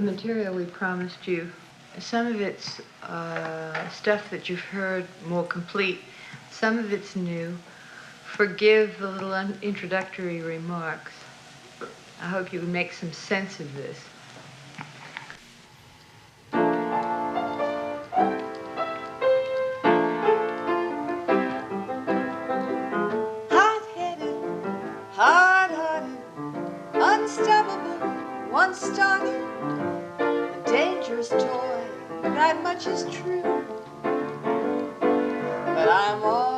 material we promised you. Some of it's stuff that you've heard more complete. Some of it's new. Forgive the little introductory remarks. I hope you can make some sense of this. Hot-headed, hard-hearted, unstoppable, once started, a dangerous toy, that much is true. But I'm all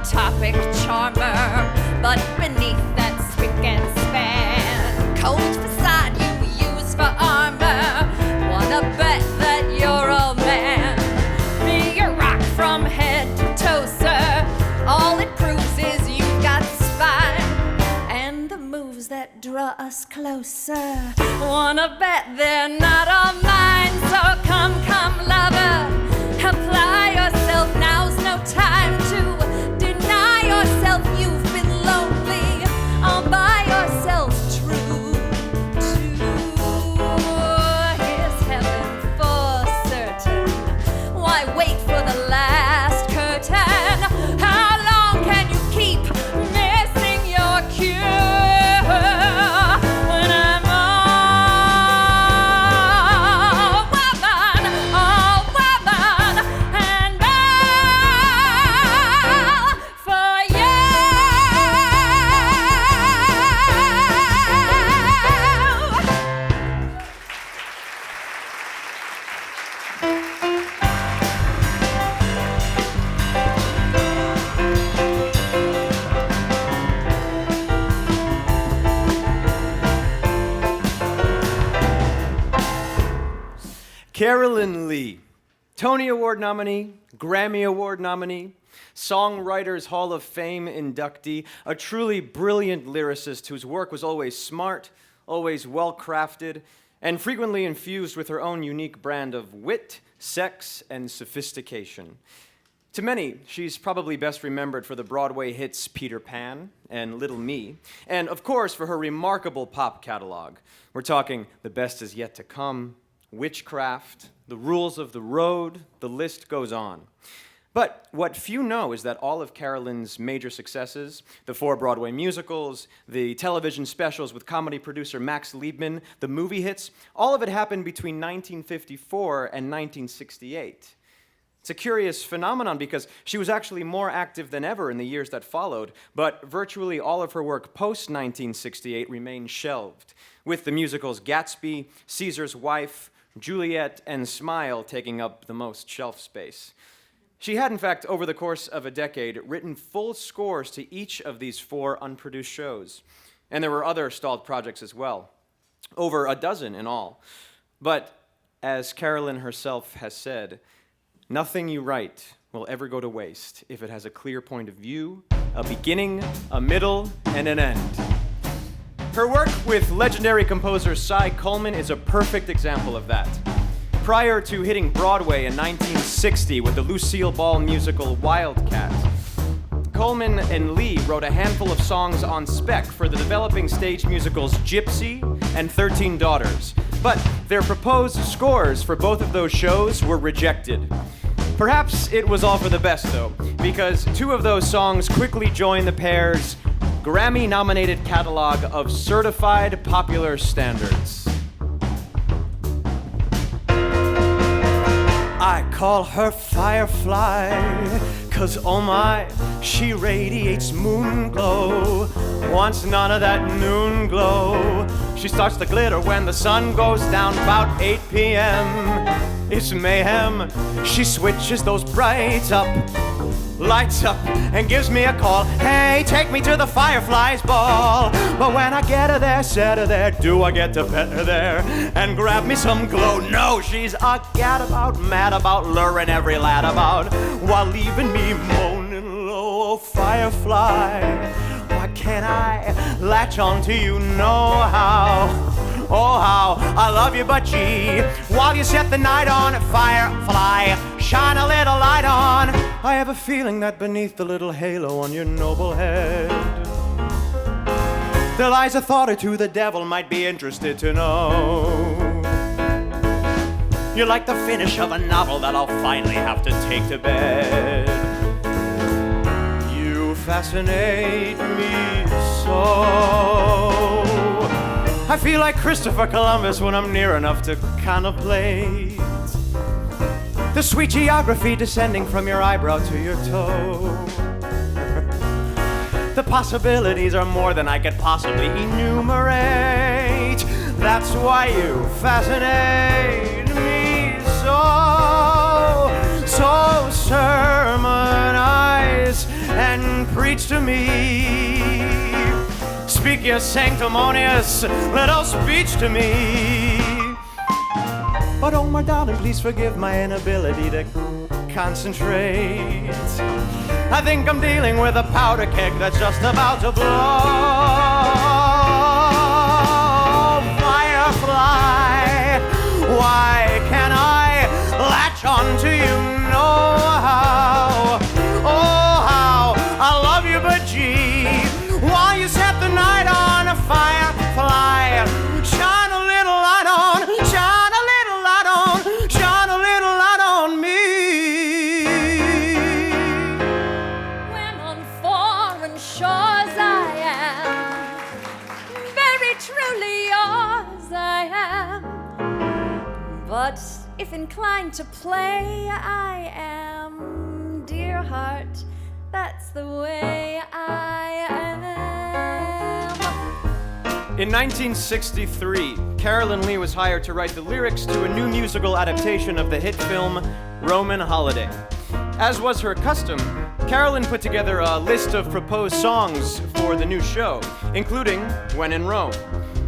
topic charmer, but beneath that spick and span, cold facade you use for armor. Wanna bet that you're a man? Be a rock from head to toe, sir. All it proves is you've got spine and the moves that draw us closer. Wanna bet they're not all mine? So come, lover, apply yourself. Now's no time to yourself. You've been lonely all by yourself. True, here's heaven for certain. Why wait for the last curtain? How long can you keep missing your cue? When I'm all woman, and all for you. Carolyn Leigh, Tony Award nominee, Grammy Award nominee, Songwriters Hall of Fame inductee, a truly brilliant lyricist whose work was always smart, always well-crafted, and frequently infused with her own unique brand of wit, sex, and sophistication. To many, she's probably best remembered for the Broadway hits Peter Pan and Little Me, and of course for her remarkable pop catalog. We're talking The Best Is Yet to Come, Witchcraft, The Rules of the Road, the list goes on. But what few know is that all of Carolyn's major successes, the 4 Broadway musicals, the television specials with comedy producer Max Liebman, the movie hits, all of it happened between 1954 and 1968. It's a curious phenomenon because she was actually more active than ever in the years that followed, but virtually all of her work post-1968 remained shelved, with the musicals Gatsby, Caesar's Wife, Juliet, and Smile taking up the most shelf space. She had, in fact, over the course of a decade, written full scores to each of these 4 unproduced shows. And there were other stalled projects as well, over a dozen in all. But as Carolyn herself has said, nothing you write will ever go to waste if it has a clear point of view, a beginning, a middle, and an end. Her work with legendary composer Cy Coleman is a perfect example of that. Prior to hitting Broadway in 1960 with the Lucille Ball musical Wildcat, Coleman and Leigh wrote a handful of songs on spec for the developing stage musicals Gypsy and 13 Daughters, but their proposed scores for both of those shows were rejected. Perhaps it was all for the best, though, because 2 of those songs quickly joined the pair's Grammy-nominated catalog of certified popular standards. I call her Firefly, 'cause oh my, she radiates moon glow. Wants none of that noon glow. She starts to glitter when the sun goes down about 8 p.m. It's mayhem. She switches those brights up, lights up, and gives me a call. Hey, take me to the Fireflies ball. But when I get her there, set her there, do I get to pet her there and grab me some glow? No, she's a gadabout, mad about, luring every lad about, while leaving me moaning low. Oh, Firefly, why can't I latch on to you? Know how? Oh, how I love you, but gee, while you set the night on, Firefly, shine a little light on. I have a feeling that beneath the little halo on your noble head, there lies a thought or two the devil might be interested to know. You're like the finish of a novel that I'll finally have to take to bed. You fascinate me so. I feel like Christopher Columbus when I'm near enough to contemplate the sweet geography descending from your eyebrow to your toe. The possibilities are more than I could possibly enumerate. That's why you fascinate me so. So sermonize and preach to me. Speak your sanctimonious little speech to me. But oh, my darling, please forgive my inability to concentrate. I think I'm dealing with a powder keg that's just about to blow. Firefly, why can't I latch on to you? Know how? Oh, how I love you, but gee, while you set the night on a Firefly, shine a little light on, shine a little light on, shine a little light on me. When on foreign shores I am, very truly yours I am. But if inclined to play, I am, dear heart, that's the way I am. In 1963, Carolyn Leigh was hired to write the lyrics to a new musical adaptation of the hit film Roman Holiday. As was her custom, Carolyn put together a list of proposed songs for the new show, including When in Rome.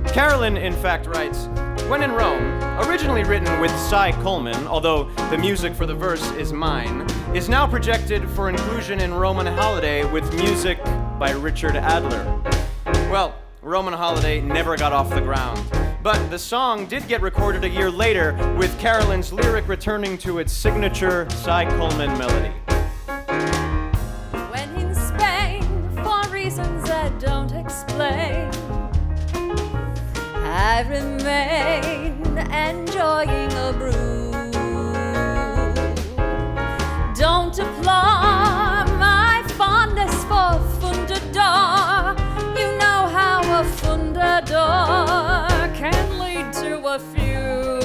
Carolyn, in fact, writes, When in Rome, originally written with Cy Coleman, although the music for the verse is mine, is now projected for inclusion in Roman Holiday with music by Richard Adler. Well, Roman Holiday never got off the ground, but the song did get recorded a year later with Carolyn's lyric returning to its signature Cy Coleman melody. When in Spain, for reasons I don't explain, I remain enjoying a brew. Don't applaud my fondness for Fundador. You know how a Fundador can lead to a few.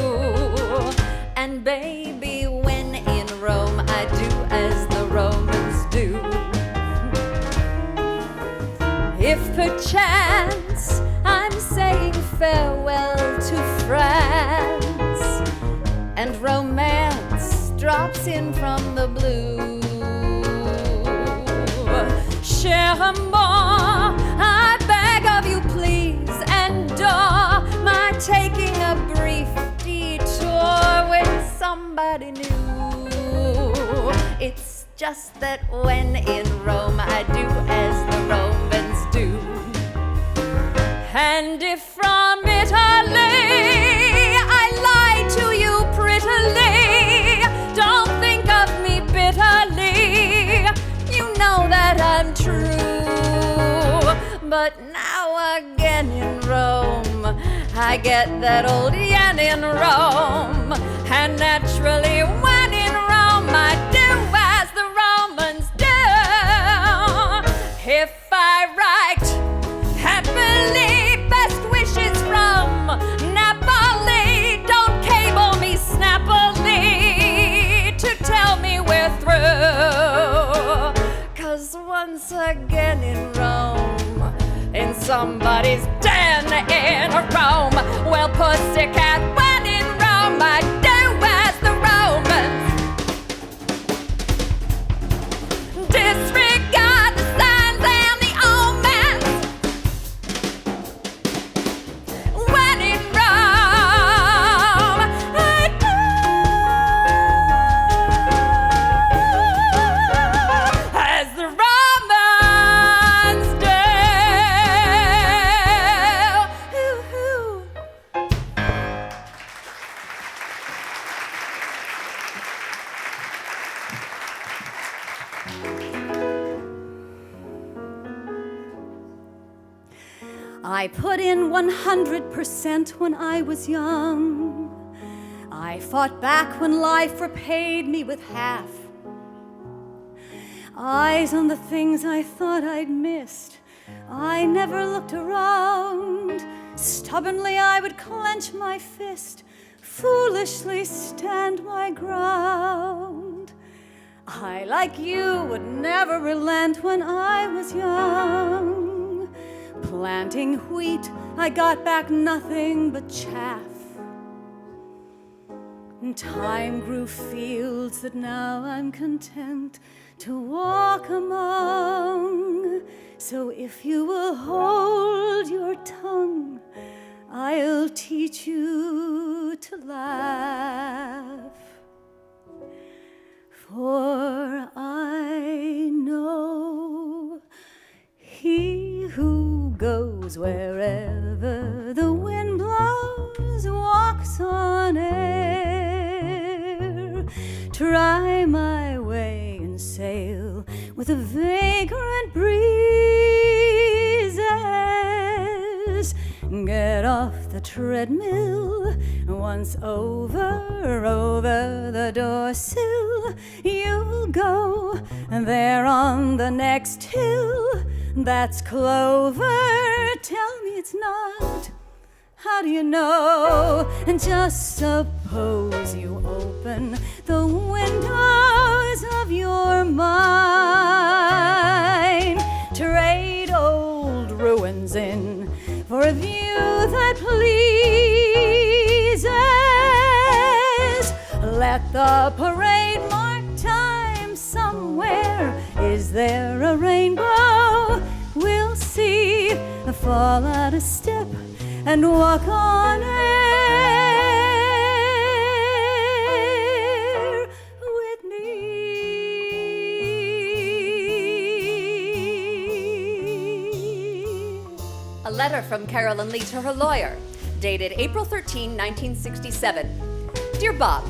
And baby, when in Rome, I do as the Romans do. If perchance I'm saying farewell to France, and romance drops in from the blue, cher amour, I beg of you please endure my taking a brief detour with somebody new. It's just that when in Rome I do as the Romans do. And if from Italy I lie to you prettily, don't think of me bitterly. You know that I'm true. But now again in Rome, I get that old yen in Rome. And naturally when in Rome, I do as the Romans do. If I write happily, best wishes from Napoli, don't cable me snappily. once again in Rome, in somebody's den in Rome. Well, pussycat, when in Rome, I do as the Romans. Disregard the signs and the omens. When in Rome, I do as the Romans do. Hoo-hoo. I put in 100% when I was young. I fought back when life repaid me with half. Eyes on the things I thought I'd missed. I never looked around. Stubbornly I would clench my fist, foolishly stand my ground. I, like you, would never relent when I was young. Planting wheat, I got back nothing but chaff. And time grew fields that now I'm content to walk among. So if you will hold your tongue, I'll teach you to laugh. For I know he who goes wherever the wind blows walks on air. Try my way and sail with the vagrant breezes. Get off the treadmill once over the doorsill. You'll go there on the next hill. That's clover. Tell me it's not. How do you know? And just suppose you open the windows of your mind. Trade old ruins in for a view that pleases. Let the parade mark time somewhere. Is there a rainbow? We'll see. Fall out a step and walk on air with me. A letter from Carolyn Leigh to her lawyer, dated April 13, 1967. Dear Bob,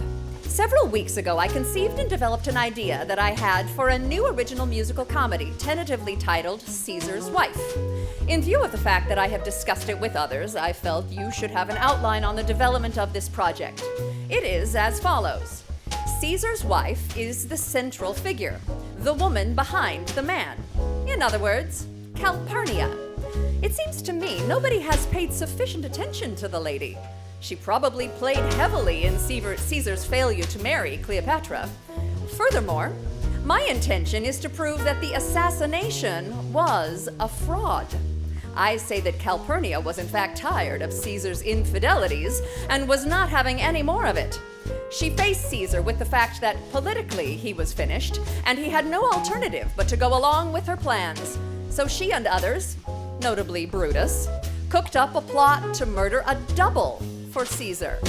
several weeks ago I conceived and developed an idea that I had for a new original musical comedy, tentatively titled Caesar's Wife. In view of the fact that I have discussed it with others, I felt you should have an outline on the development of this project. It is as follows. Caesar's wife is the central figure, the woman behind the man. In other words, Calpurnia. It seems to me nobody has paid sufficient attention to the lady. She probably played heavily in Caesar's failure to marry Cleopatra. Furthermore, my intention is to prove that the assassination was a fraud. I say that Calpurnia was in fact tired of Caesar's infidelities and was not having any more of it. She faced Caesar with the fact that politically he was finished and he had no alternative but to go along with her plans. So she and others, notably Brutus, cooked up a plot to murder a double for Caesar.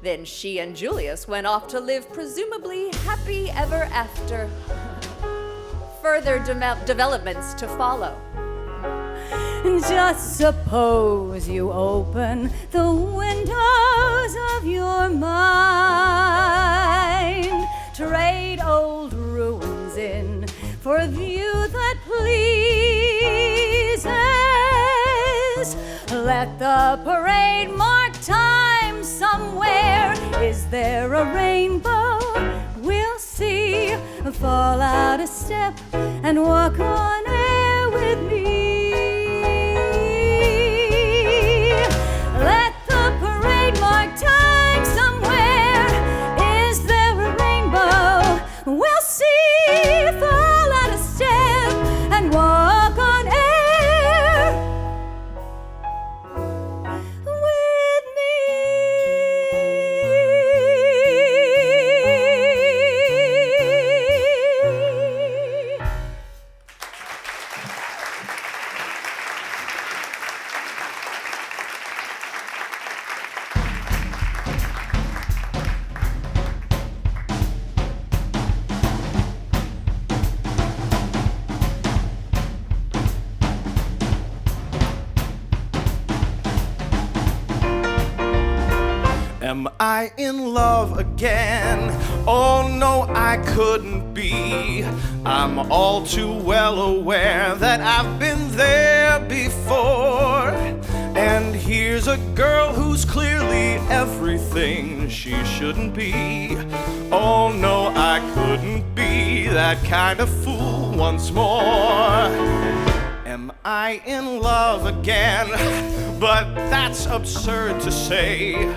Then she and Julius went off to live presumably happy ever after. Further developments to follow. Just suppose you open the windows of your mind. Trade old ruins in for a view that pleases. Let the parade mark time somewhere. Is there a rainbow? We'll see. Fall out a step and walk on air with me. Let the parade mark time somewhere. Is there a rainbow? We'll see. Fall out a step and walk Am I in love again? Oh no, I couldn't be. I'm all too well aware that I've been there before. And here's a girl who's clearly everything she shouldn't be. Oh no, I couldn't be that kind of fool once more. Am I in love again? But that's absurd to say.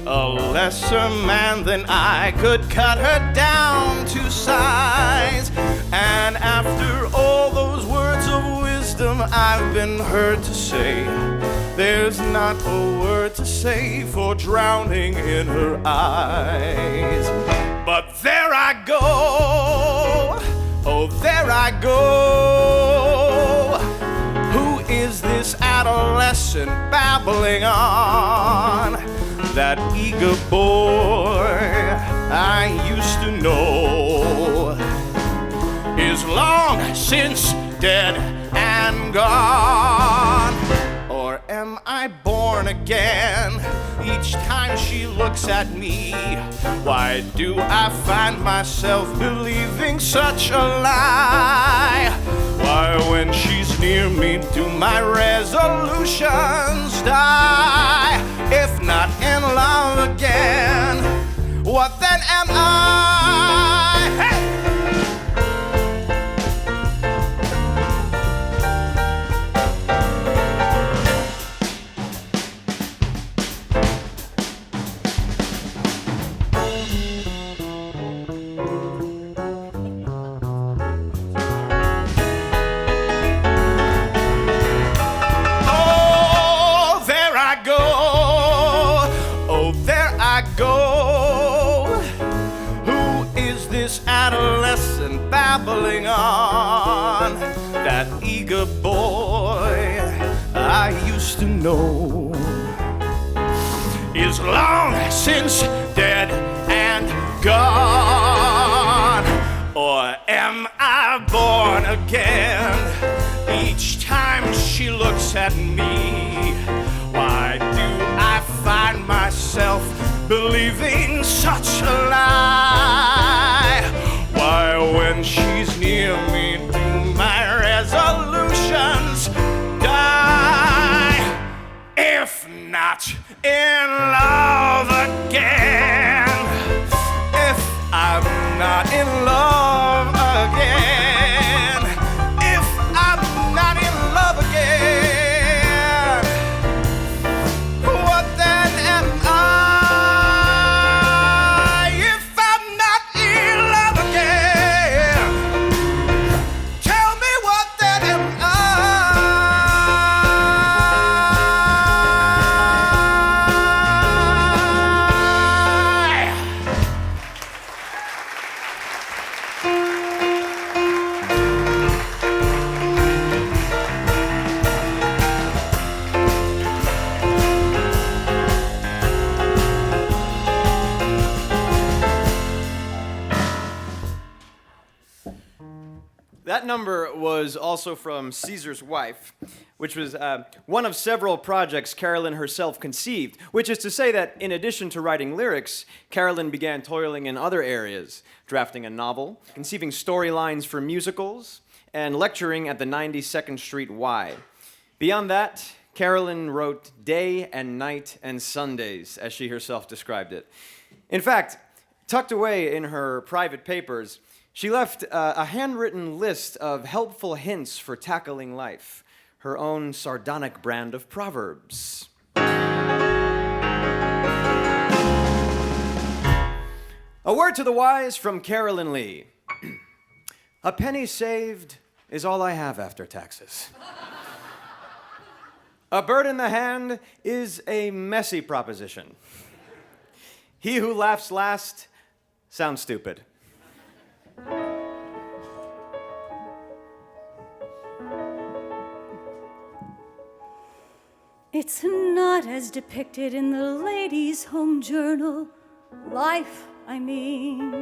A lesser man than I could cut her down to size. And after all those words of wisdom I've been heard to say, there's not a word to say for drowning in her eyes. But there I go, oh there I go. Who is this adolescent babbling on? That eager boy I used to know is long since dead and gone. Or am I born again each time she looks at me? Why do I find myself believing such a lie? Why when she's near me do my resolutions die? If not in love again, what then am I? Hey! Adolescent babbling on, that eager boy I used to know is long since dead and gone. Or am I born again each time she looks at me? Why do I find myself believing such a lie? Why when she's near me do my resolutions die? If not in love again, if I'm not in love again, if I'm not in love again, what then am I? That number was also from Caesar's Wife, which was one of several projects Carolyn herself conceived, which is to say that in addition to writing lyrics, Carolyn began toiling in other areas, drafting a novel, conceiving storylines for musicals, and lecturing at the 92nd Street Y. Beyond that, Carolyn wrote day and night and Sundays, as she herself described it. In fact, tucked away in her private papers, she left a handwritten list of helpful hints for tackling life, her own sardonic brand of proverbs. A word to the wise from Carolyn Leigh. A penny saved is all I have after taxes. A bird in the hand is a messy proposition. He who laughs last sounds stupid. It's not as depicted in the Ladies' Home Journal. Life, I mean.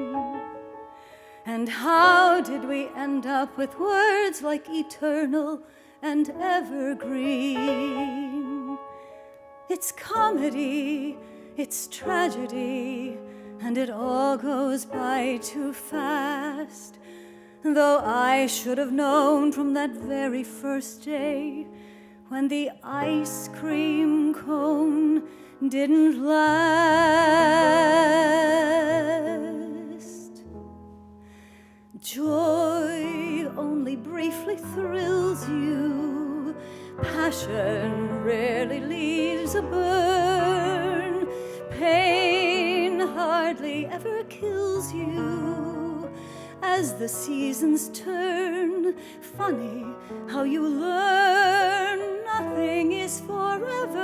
And how did we end up with words like eternal and evergreen? It's comedy, It's tragedy, and it all goes by too fast. Though I should have known from that very first day when the ice cream cone didn't last. Joy only briefly thrills you. Passion rarely leaves a burn. Pain hardly ever kills you. As the seasons turn, funny how you learn nothing is forever.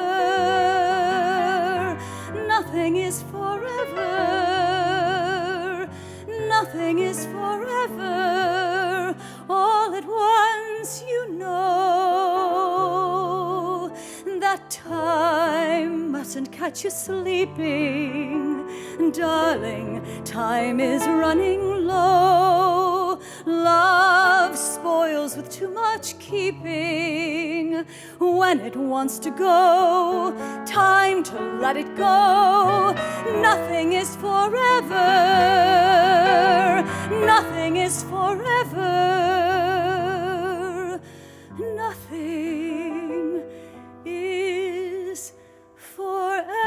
Nothing is forever. Nothing is forever. All at once you know that time mustn't catch you sleeping. Darling, time is running low. Love spoils with too much keeping. When it wants to go, time to let it go. Nothing is forever. Nothing is forever. Nothing is forever.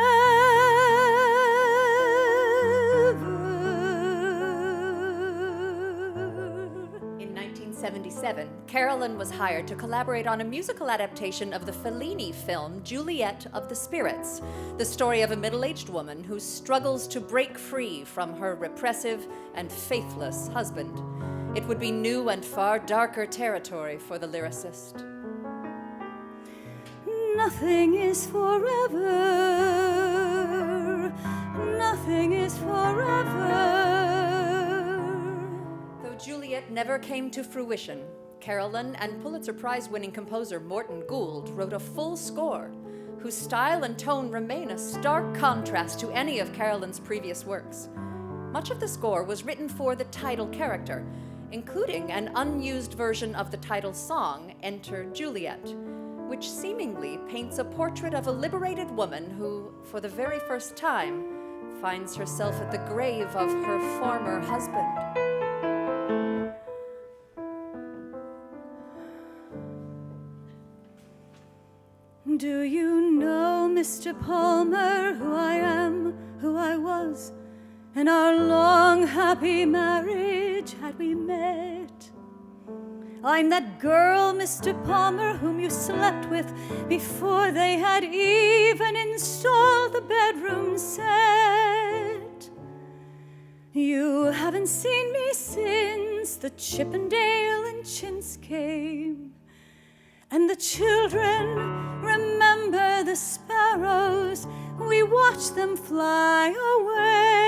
In 1977, Carolyn was hired to collaborate on a musical adaptation of the Fellini film Juliet of the Spirits, the story of a middle-aged woman who struggles to break free from her repressive and faithless husband. It would be new and far darker territory for the lyricist. Nothing is forever. Nothing is forever. Though Juliet never came to fruition, Carolyn and Pulitzer Prize-winning composer Morton Gould wrote a full score whose style and tone remain a stark contrast to any of Carolyn's previous works. Much of the score was written for the title character, including an unused version of the title song, Enter Juliet, which seemingly paints a portrait of a liberated woman who, for the very first time, finds herself at the grave of her former husband. Do you know, Mr. Palmer, who I am, who I was, in our long, happy marriage had we met? I'm that girl, Mr. Palmer, whom you slept with before they had even installed the bedroom set. You haven't seen me since the Chippendale and Chintz came, and the children remember the sparrows. We watch them fly away.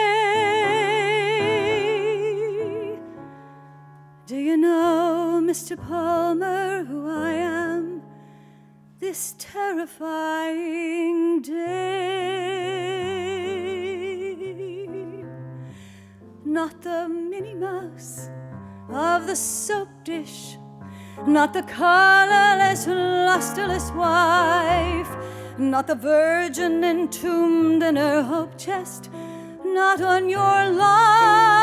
Do you know, Mr. Palmer, who I am this terrifying day? Not the Minnie Mouse of the soap dish, not the colorless, lusterless wife, not the virgin entombed in her hope chest, not on your life.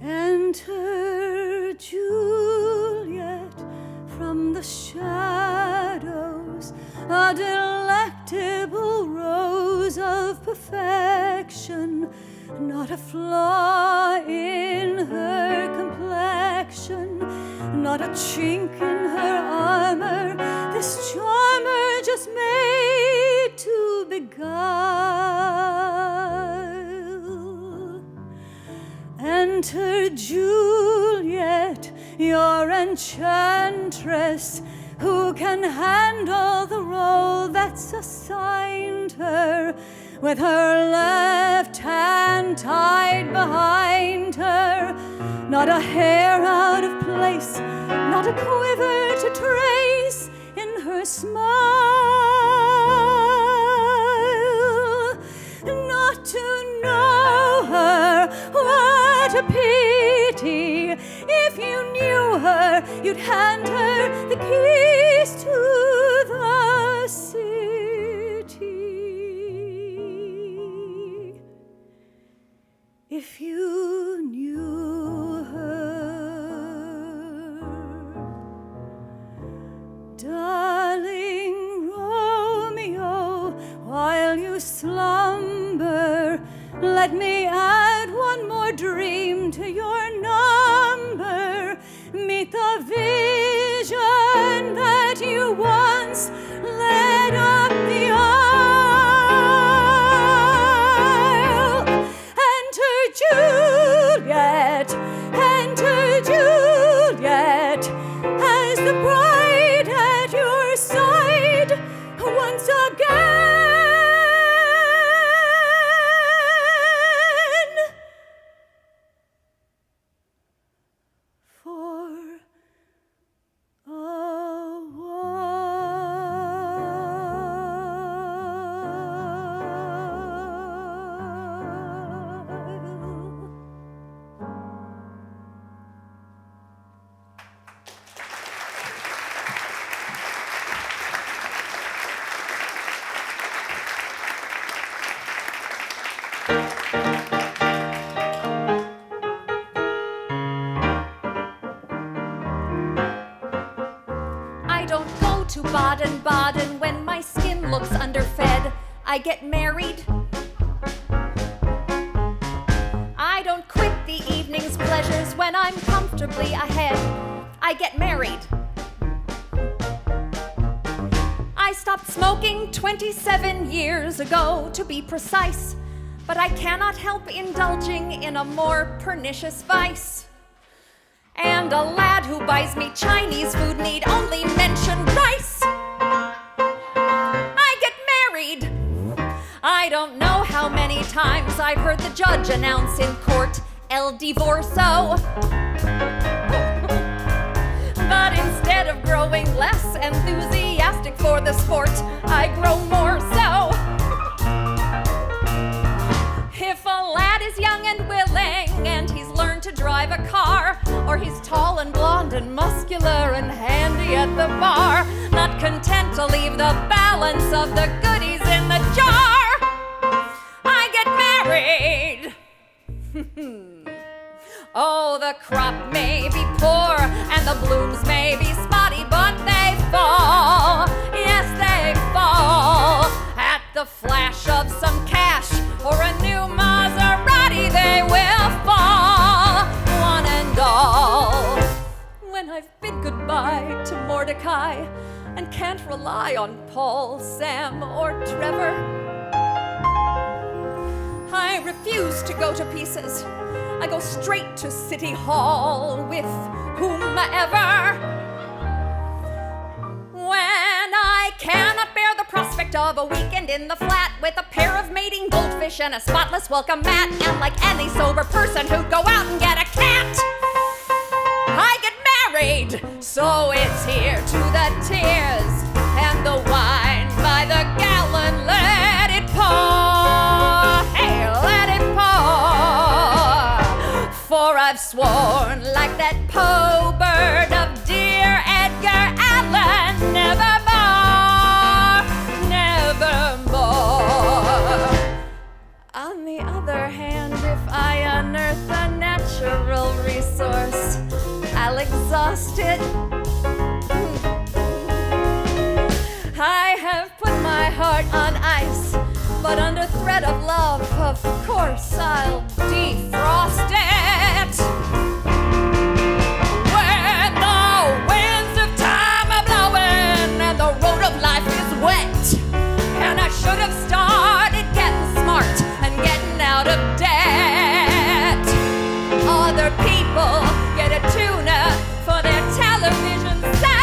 Enter Juliet from the shadows, a delectable rose of perfection, not a flaw in her complexion, not a chink in her armor, this charmer just made to beguile. Enter Juliet, your enchantress, who can handle the role that's assigned her, with her left hand tied behind her, not a hair out of place, not a quiver to trace in her smile. Not to know her, what a pity, you'd hand her the keys to the city. If you knew her, darling Romeo, while you slumber, let me add one more dream to your number. Meet the vision that you once led up the aisle. Enter Juliet, enter Juliet, as the bride at your side once again. Baden-Baden when my skin looks underfed. I get married. I don't quit the evening's pleasures when I'm comfortably ahead. I get married. I stopped smoking 27 years ago, to be precise, but I cannot help indulging in a more pernicious vice. And a lad who buys me Chinese food need only mention rice. I get married. I don't know how many times I've heard the judge announce in court, El Divorso. But instead of growing less enthusiastic for the sport, I grow more so. If a lad is young and willing, and he's learned to drive a car, or he's tall and blonde and muscular and handy at the bar, not content to leave the balance of the goodies in the jar, I get married. Oh, the crop may be poor and the blooms may be spotty, but they fall, yes they fall, at the flash of some cash or a new Maserati. They will fall, one and all. When I've bid goodbye to Mordecai and can't rely on Paul, Sam, or Trevor, I refuse to go to pieces. I go straight to City Hall with whomever. When I cannot bear the prospect of a weekend in the flat with a pair of mating goldfish and a spotless welcome mat, and like any sober person who'd go out and get a cat, I get married. So it's here to the tears and the wine by the gallon. Let it pour, hey, let it pour. For I've sworn like that Poe bird of dear Edgar Allan, nevermore, nevermore. On the other hand, if I unearth a natural resource, I'll exhaust it. I have put my heart on ice, but under threat of love, of course, I'll defrost it. When the winds of time are blowing and the road of life is wet, and I should have started getting smart and getting out of debt. Other people get a tuna for their television set.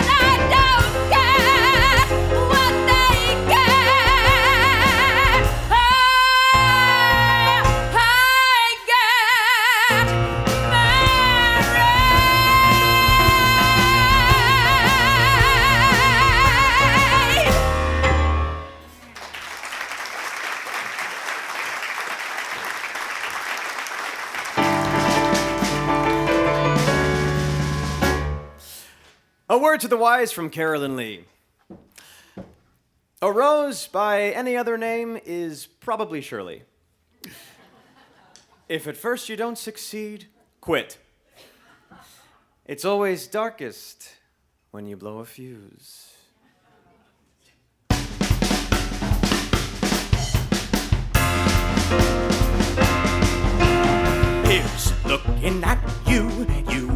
I don't get what they get. Oh, word to the wise from Carolyn Leigh. A rose by any other name is probably Shirley. If at first you don't succeed, quit. It's always darkest when you blow a fuse. Here's looking at you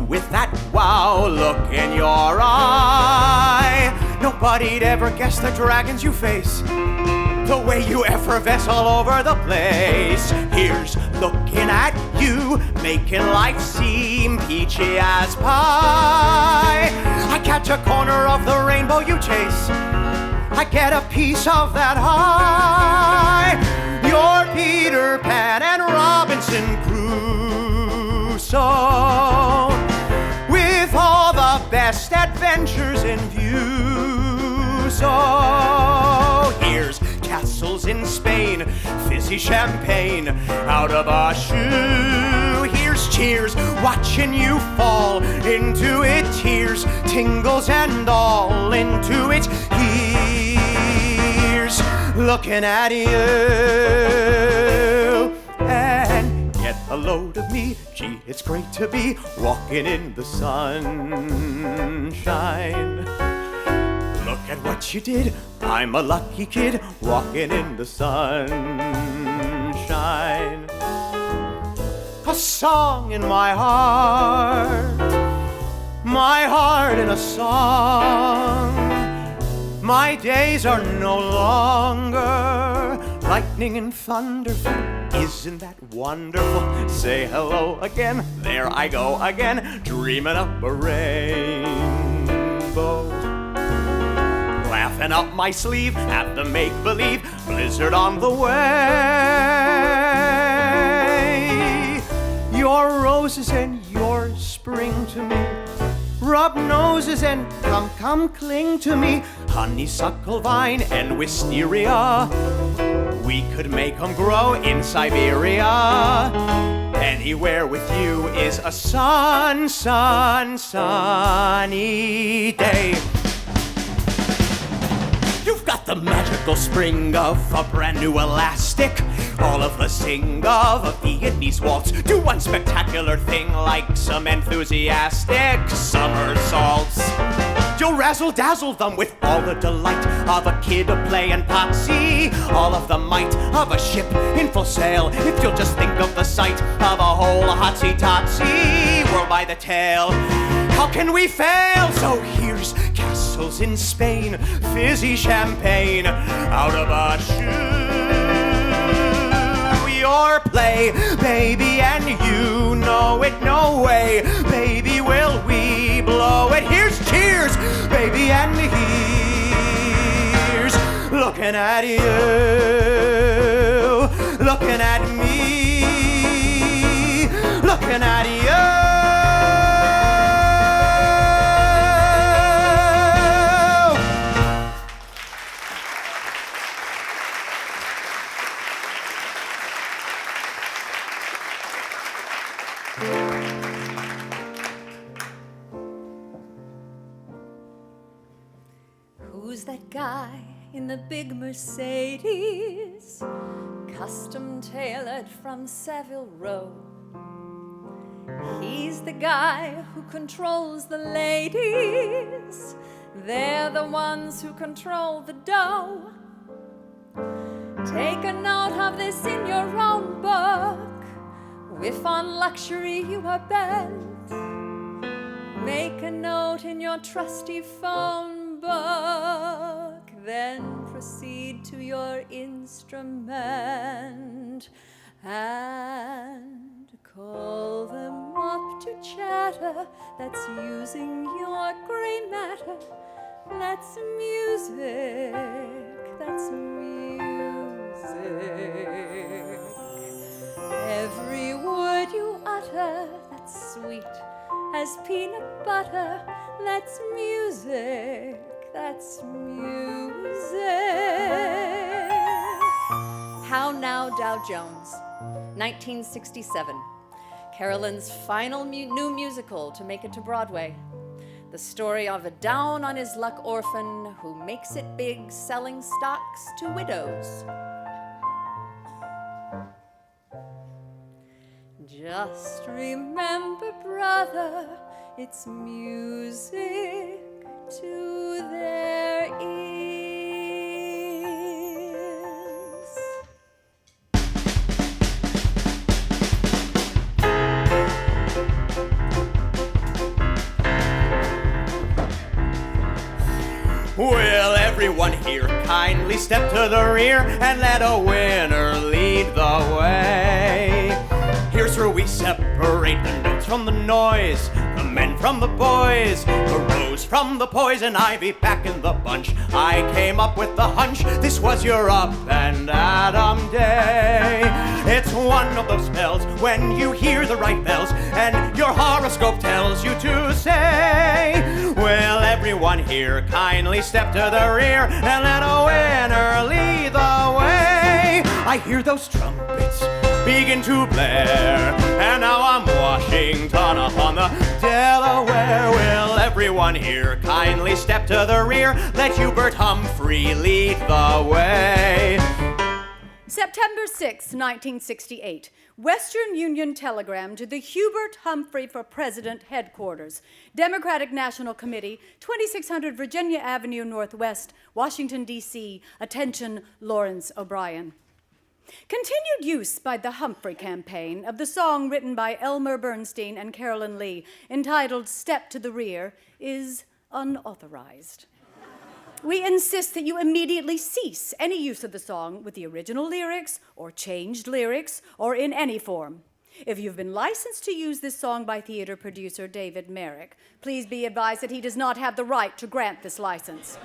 with that wow look in your eye. Nobody'd ever guess the dragons you face, the way you effervesce all over the place. Here's looking at you, making life seem peachy as pie. I catch a corner of the rainbow you chase, I get a piece of that high. You're Peter Pan and Robinson Crusoe, with all the best adventures in view. So here's castles in Spain, fizzy champagne out of a shoe. Here's cheers, watching you fall into it, tears, tingles and all into it. Here's looking at you and get a load of me. Gee, it's great to be walking in the sunshine. Look at what you did, I'm a lucky kid walking in the sunshine. A song in my heart in a song. My days are no longer lightning and thunder. Isn't that wonderful? Say hello again, there I go again, dreaming up a rainbow. Laughing up my sleeve at the make-believe blizzard on the way. Your roses and your spring to me, rub noses and come cling to me. Honeysuckle vine and wisteria, we could make them grow in Siberia. Anywhere with you is a sunny day. You've got the magical spring of a brand new elastic, all of the sing of a Viennese waltz. Do one spectacular thing like some enthusiastic somersaults. You'll razzle-dazzle them with all the delight of a kid playing Potsy, all of the might of a ship in full sail. If you'll just think of the sight of a whole hotsy-totsy world by the tail, how can we fail? So here's castles in Spain, fizzy champagne out of a shoe. Your play, baby, and you know it. No way, baby, will we blow it. Here's cheers, baby, and here's looking at you, looking at me, looking at you. Who's that guy in the big Mercedes, custom tailored from Savile Row? He's the guy who controls the ladies, they're the ones who control the dough. Take a note of this in your own book, if on luxury you are bent. Make a note in your trusty phone book, then proceed to your instrument and call them up to chatter. That's using your gray matter. That's music, that's music. Every word you utter, that's sweet as peanut butter. That's music, that's music. How Now, Dow Jones, 1967. Carolyn's final new musical to make it to Broadway. The story of a down-on-his-luck orphan who makes it big selling stocks to widows. Just remember, brother, it's music to their ears. Will everyone here kindly step to the rear and let a winner lead the way? Here's where we separate the notes from the noise, the men from the boys, the rose from the poison ivy back in the bunch. I came up with the hunch this was your up and Adam day. It's one of those spells when you hear the right bells and your horoscope tells you to say, will everyone here kindly step to the rear and let a winner lead the way? I hear those trumpets begin to blare, and now I'm washing Donna on the Delaware. Will everyone here kindly step to the rear? Let Hubert Humphrey lead the way. September 6, 1968. Western Union telegram to the Hubert Humphrey for President headquarters. Democratic National Committee, 2600 Virginia Avenue Northwest, Washington, D.C. Attention, Lawrence O'Brien. Continued use by the Humphrey campaign of the song written by Elmer Bernstein and Carolyn Leigh, entitled Step to the Rear, is unauthorized. We insist that you immediately cease any use of the song with the original lyrics or changed lyrics or in any form. If you've been licensed to use this song by theater producer David Merrick, please be advised that he does not have the right to grant this license.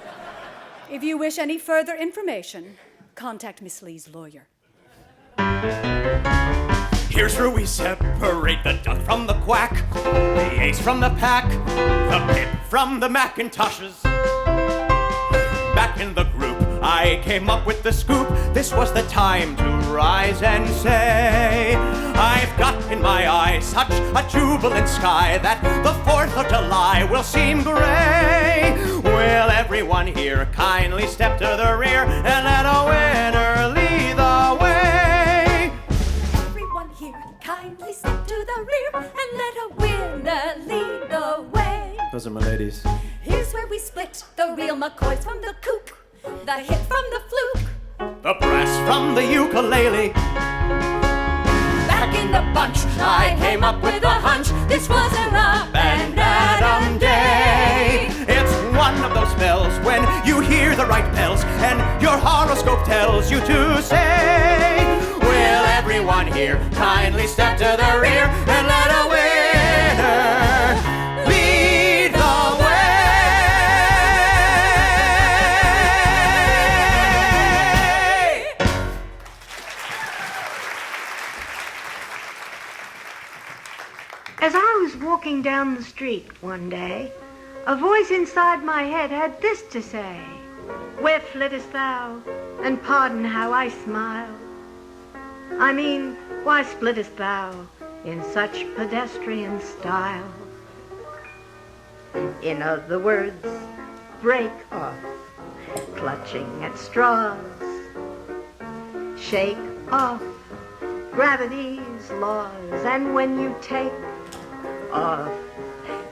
If you wish any further information, contact Miss Lee's lawyer. Here's where we separate the duck from the quack, the ace from the pack, the pip from the Macintoshes. Back in the group, I came up with the scoop. This was the time to rise and say, I've got in my eye such a jubilant sky that the 4th of July will seem gray. Will everyone here kindly step to the rear and let a winner lead the way? Everyone here, kindly step to the rear and let a winner lead the way. Those are my ladies. Here's where we split the real McCoys from the kook, the hit from the fluke, The brass from the ukulele. back in the bunch. I came up with a hunch this was an up and Adam day. It's one of those spells when you hear the right bells and your horoscope tells you to say, will everyone here kindly step to the rear and let a winner lead the way? As I was walking down the street one day, a voice inside my head had this to say, where flittest thou, and pardon how I smile? I mean, why splittest thou in such pedestrian style? In other words, break off, clutching at straws. Shake off gravity's laws, and when you take off,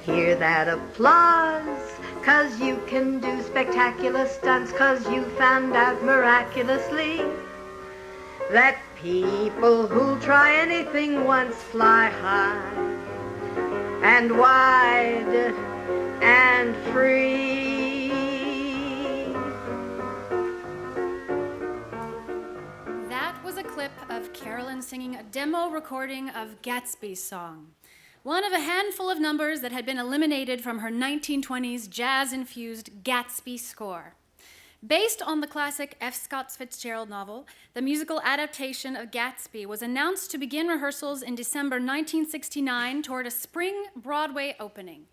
hear that applause, 'cause you can do spectacular stunts, 'cause you found out miraculously that people who'll try anything once fly high and wide and free. That was a clip of Carolyn singing a demo recording of Gatsby's song, one of a handful of numbers that had been eliminated from her 1920s jazz-infused Gatsby score. Based on the classic F. Scott Fitzgerald novel, the musical adaptation of Gatsby was announced to begin rehearsals in December 1969 toward a spring Broadway opening.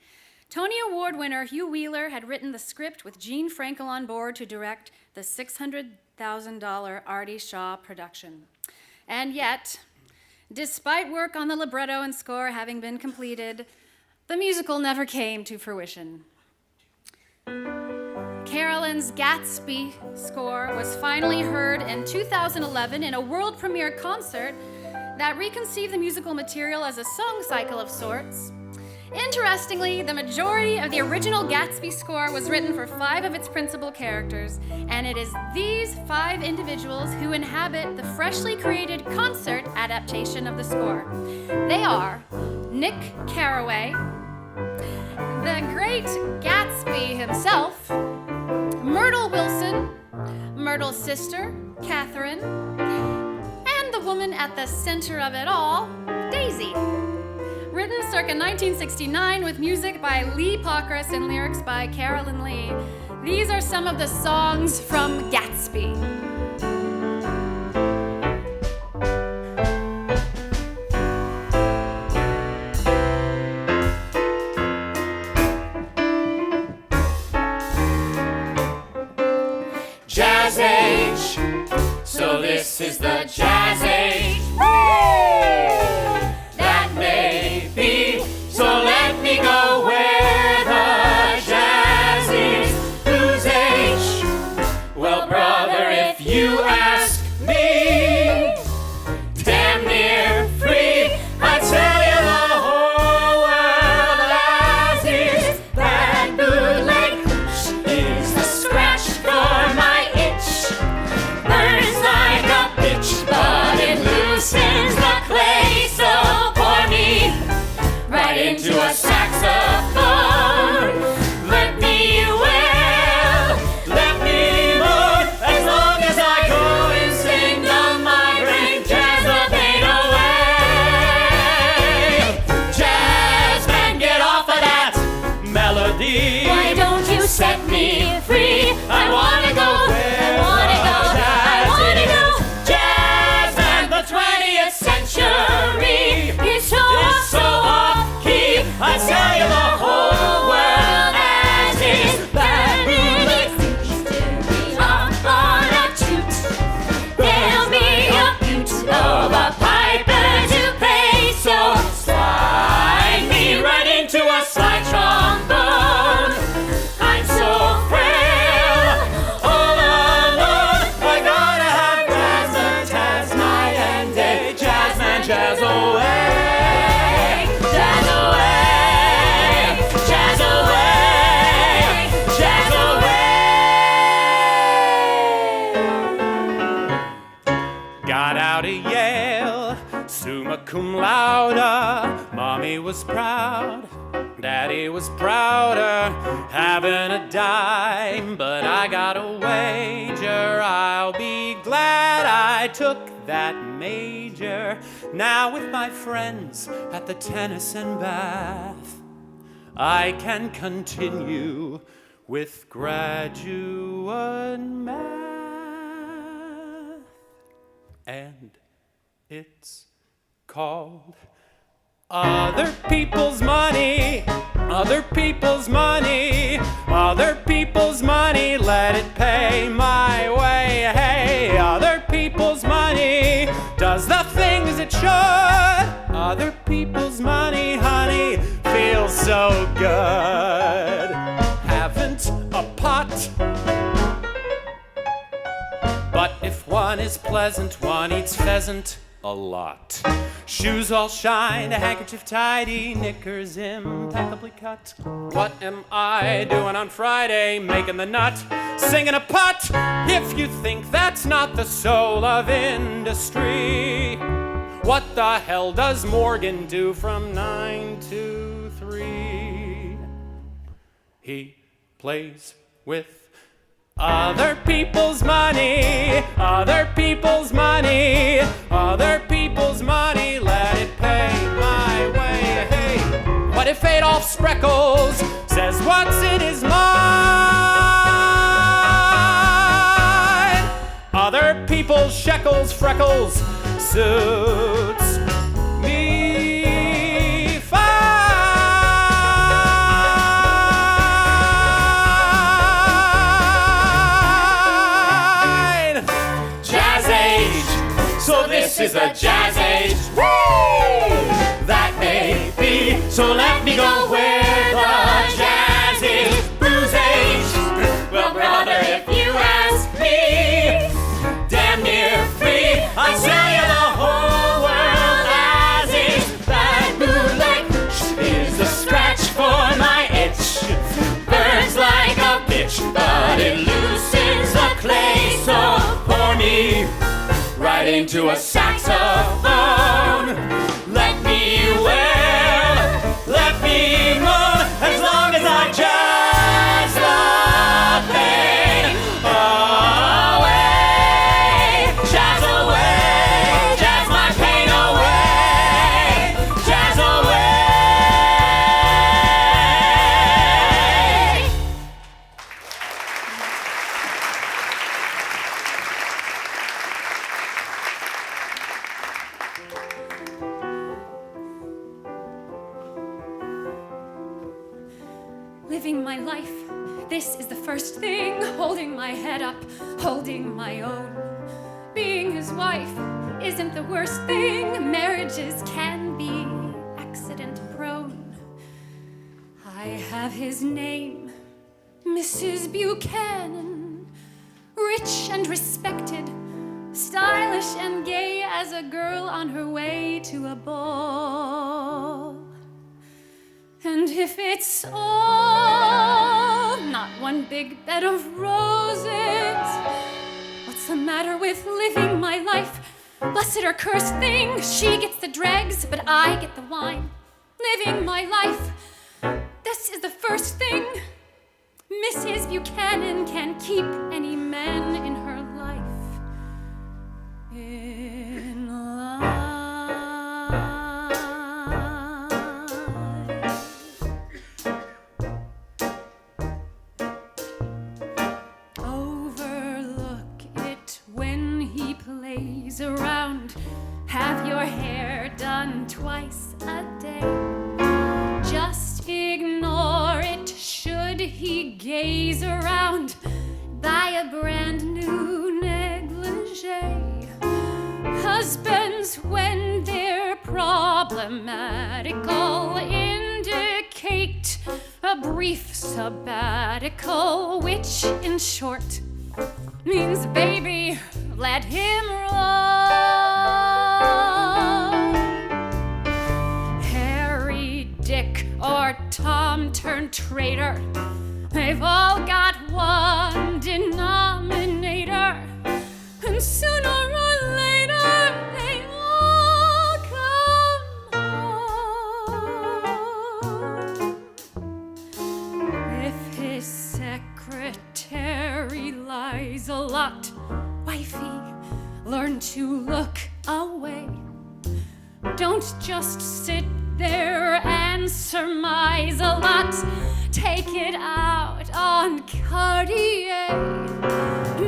Tony Award winner Hugh Wheeler had written the script with Gene Frankel on board to direct the $600,000 Artie Shaw production. And yet, despite work on the libretto and score having been completed, the musical never came to fruition. Carolyn's Gatsby score was finally heard in 2011 in a world premiere concert that reconceived the musical material as a song cycle of sorts. Interestingly, the majority of the original Gatsby score was written for 5 of its principal characters, and it is these 5 individuals who inhabit the freshly created concert adaptation of the score. They are Nick Carraway, the great Gatsby himself, Myrtle Wilson, Myrtle's sister, Catherine, and the woman at the center of it all, Daisy. Written circa 1969 with music by Lee Pockris and lyrics by Carolyn Leigh, these are some of the songs from Gatsby. Jazz age, so this is the jazz age. That may be, so let me go where the jazz is. Whose age? Well, brother, if you ask me, damn near free, I tell you the whole world as is. That bootleg hooch is the scratch for my itch. Burns like a bitch, but it loosens the clay, so pour me right into a saxophone. Let me wail, let me moan, as long as I go and sing down my brain. Jazz the pain away. Jazz man, get off of that melody. Why don't you set me free? I wanna go, I wanna go, I wanna go. Jazz man, the 20th century is so off key. I tell you the whole world as is. That bootleg seems to be off on a toot. There'll be a beaut of a piper to pay, so slide me right into a slide trombone. I'm so frail, all alone. I gotta have jazz night and day. Jazz man, jazz away. Jazz away, jazz away, jazz away. Got out of Yale, summa cum laude. Mommy was proud, Daddy was prouder. Having a dime, but I got a wager. I'll be glad I took that major. Now with my friends at the tennis and bath, I can continue with graduate math. And it's called other people's money, other people's money, other people's money, let it pay my way. Hey, other people's money does the things it should. Other people's money, honey, feels so good. Haven't a pot, but if one is pleasant, one eats pheasant a lot. Shoes all shine, a handkerchief tidy, knickers impeccably cut. What am I doing on Friday? Making the nut, singing a putt. If you think that's not the soul of industry, what the hell does Morgan do from 9 to 3? He plays with other people's money, other people's money, other people's money, let it pay my way. Hey, what if Adolf Spreckles says what's in his mind? Other people's shekels, freckles, suits me fine. So this is the jazz age. Woo! That may be, so let me go where the jazz is. Blues age, into a saxophone. Let me wail, let me moan, as long as I jazz the pain away. Jazz away, jazz my pain away. Jazz away. Living my life, this is the first thing. Holding my head up, holding my own. Being his wife isn't the worst thing. Marriages can be accident prone. I have his name, Mrs. Buchanan. Rich and respected, stylish and gay as a girl on her way to a ball. And if it's all not one big bed of roses, what's the matter with living my life? Blessed or cursed thing, she gets the dregs, but I get the wine. Living my life, this is the first thing. Mrs. Buchanan can keep any man in her life in line. Around, have your hair done twice a day. Just ignore it should he gaze around. Buy a brand new negligee. Husbands, when they're problematical, indicate a brief sabbatical, which in short means, baby, let him roam. Harry, Dick, or Tom turned traitor, they've all got one denominator, and sooner or later they all come home. If his secretary lies a lot, wifey, learn to look away. Don't just sit there and surmise a lot. Take it out on Cartier.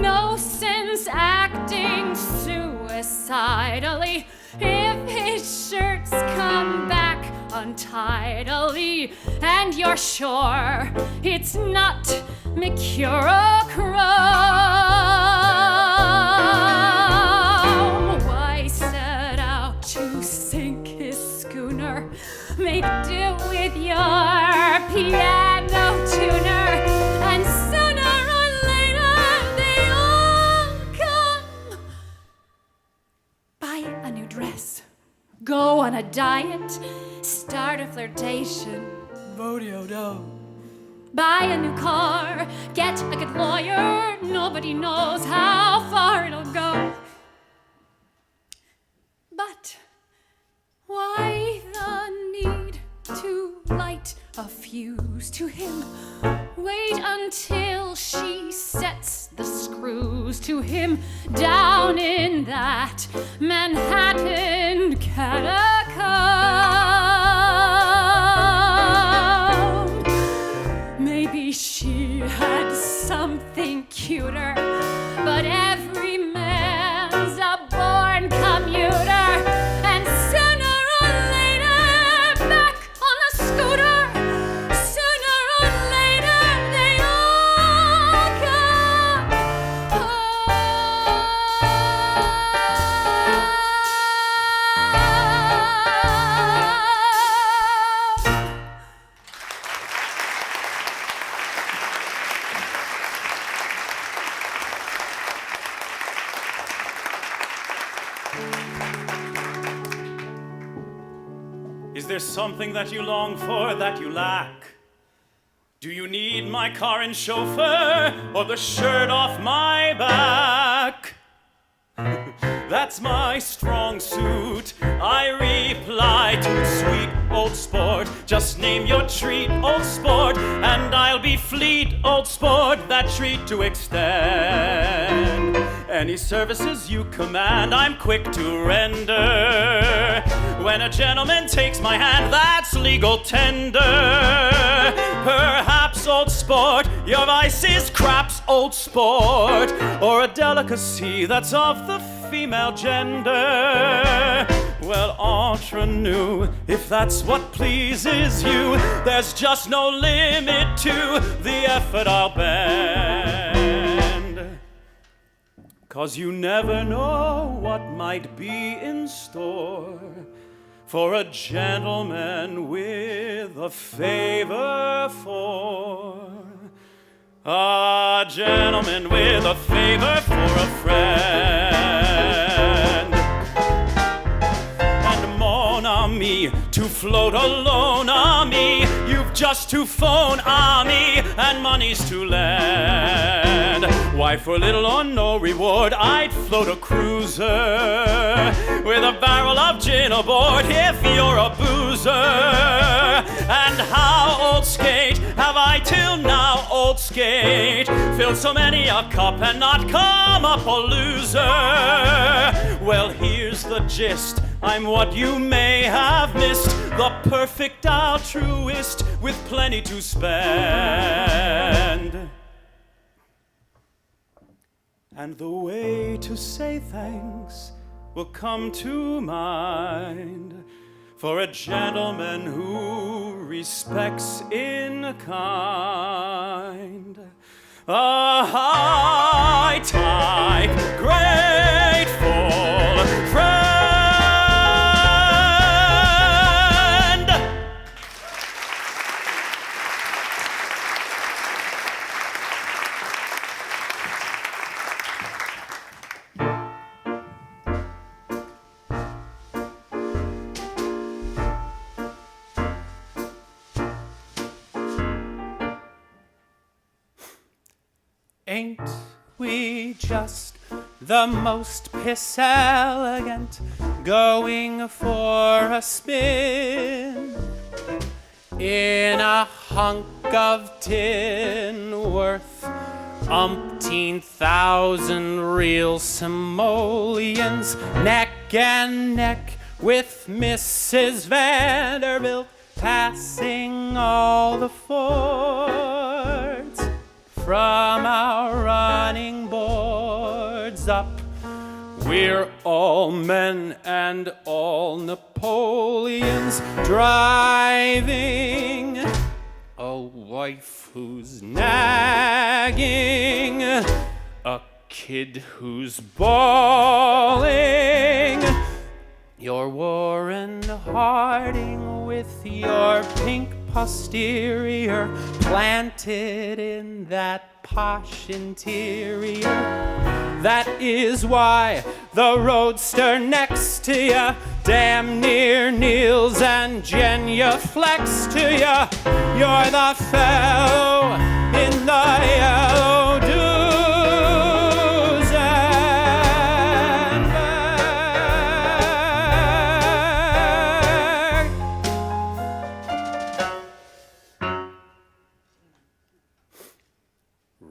No sense acting suicidally if his shirts come back untidily, and you're sure it's not mercurochrome. Why set out to sink his schooner? Make do with your piano tuner, and sooner or later they all come. Buy a new dress, go on a diet, start a flirtation, rodeo-do. Buy a new car, get a good lawyer, nobody knows how far it'll go. But why the need to light a fuse to him? Wait until she sets the screws to him down in that Manhattan catacomb. Maybe she had something cuter, but every man's a born commuter, and sooner or later back on a scooter. Sooner or later they all come Is there something that you long for that you lack? Do you need my car and chauffeur or the shirt off my back? That that's my strong suit. I reply to sweet old sport, just name your treat, old sport, and I'll be fleet, old sport, that treat to extend. Any services you command, I'm quick to render. When a gentleman takes my hand, that's legal tender. Perhaps, old sport, your vice is craps, old sport, or a delicacy that's of the female gender. Well, entre nous, if that's what pleases you, there's just no limit to the effort I'll bend. 'Cause you never know what might be in store for a gentleman with a favor for. A gentleman with a favor for a friend. And mon ami, to float alone on me, you've just to phone on me, and money's to lend. Why, for little or no reward, I'd float a cruiser with a barrel of gin aboard if you're a boozer. And how, old skate, have I till now, old skate, filled so many a cup and not come up a loser? Well, here's the gist, I'm what you may have missed, the perfect altruist with plenty to spend. And the way to say thanks will come to mind for a gentleman who respects in kind. A high type, grateful friend. Ain't we just the most piss elegant, going for a spin in a hunk of tin worth umpteen thousand real simoleons, neck and neck with Mrs. Vanderbilt, passing all the fords. From our running boards up, we're all men and all Napoleons, driving a wife who's nagging, a kid who's bawling. You're Warren Harding with your pink posterior planted in that posh interior. That is why the roadster next to ya damn near kneels and genuflects to ya. You're the fellow in the yellow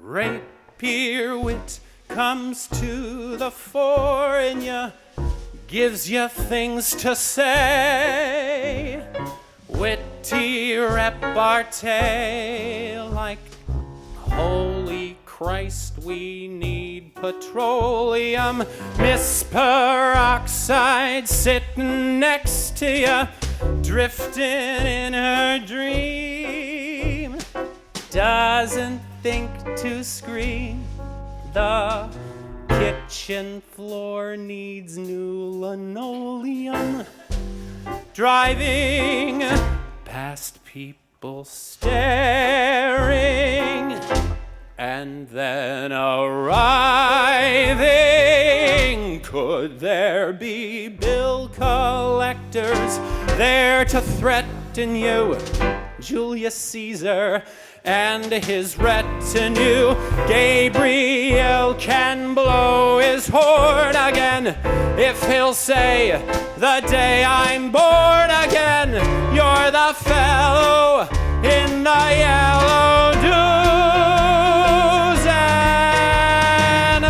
Rapier wit comes to the fore and ya gives you things to say. Witty repartee like, holy Christ, we need petroleum. Miss Peroxide sitting next to ya, drifting in her dream, doesn't think to scream. The kitchen floor needs new linoleum. Driving past people staring, and then arriving. Could there be bill collectors there to threaten you? Julius Caesar and his retinue. Gabriel can blow his his hoard again. If he'll say, the day I'm bored again, you're the fellow in the yellow dues and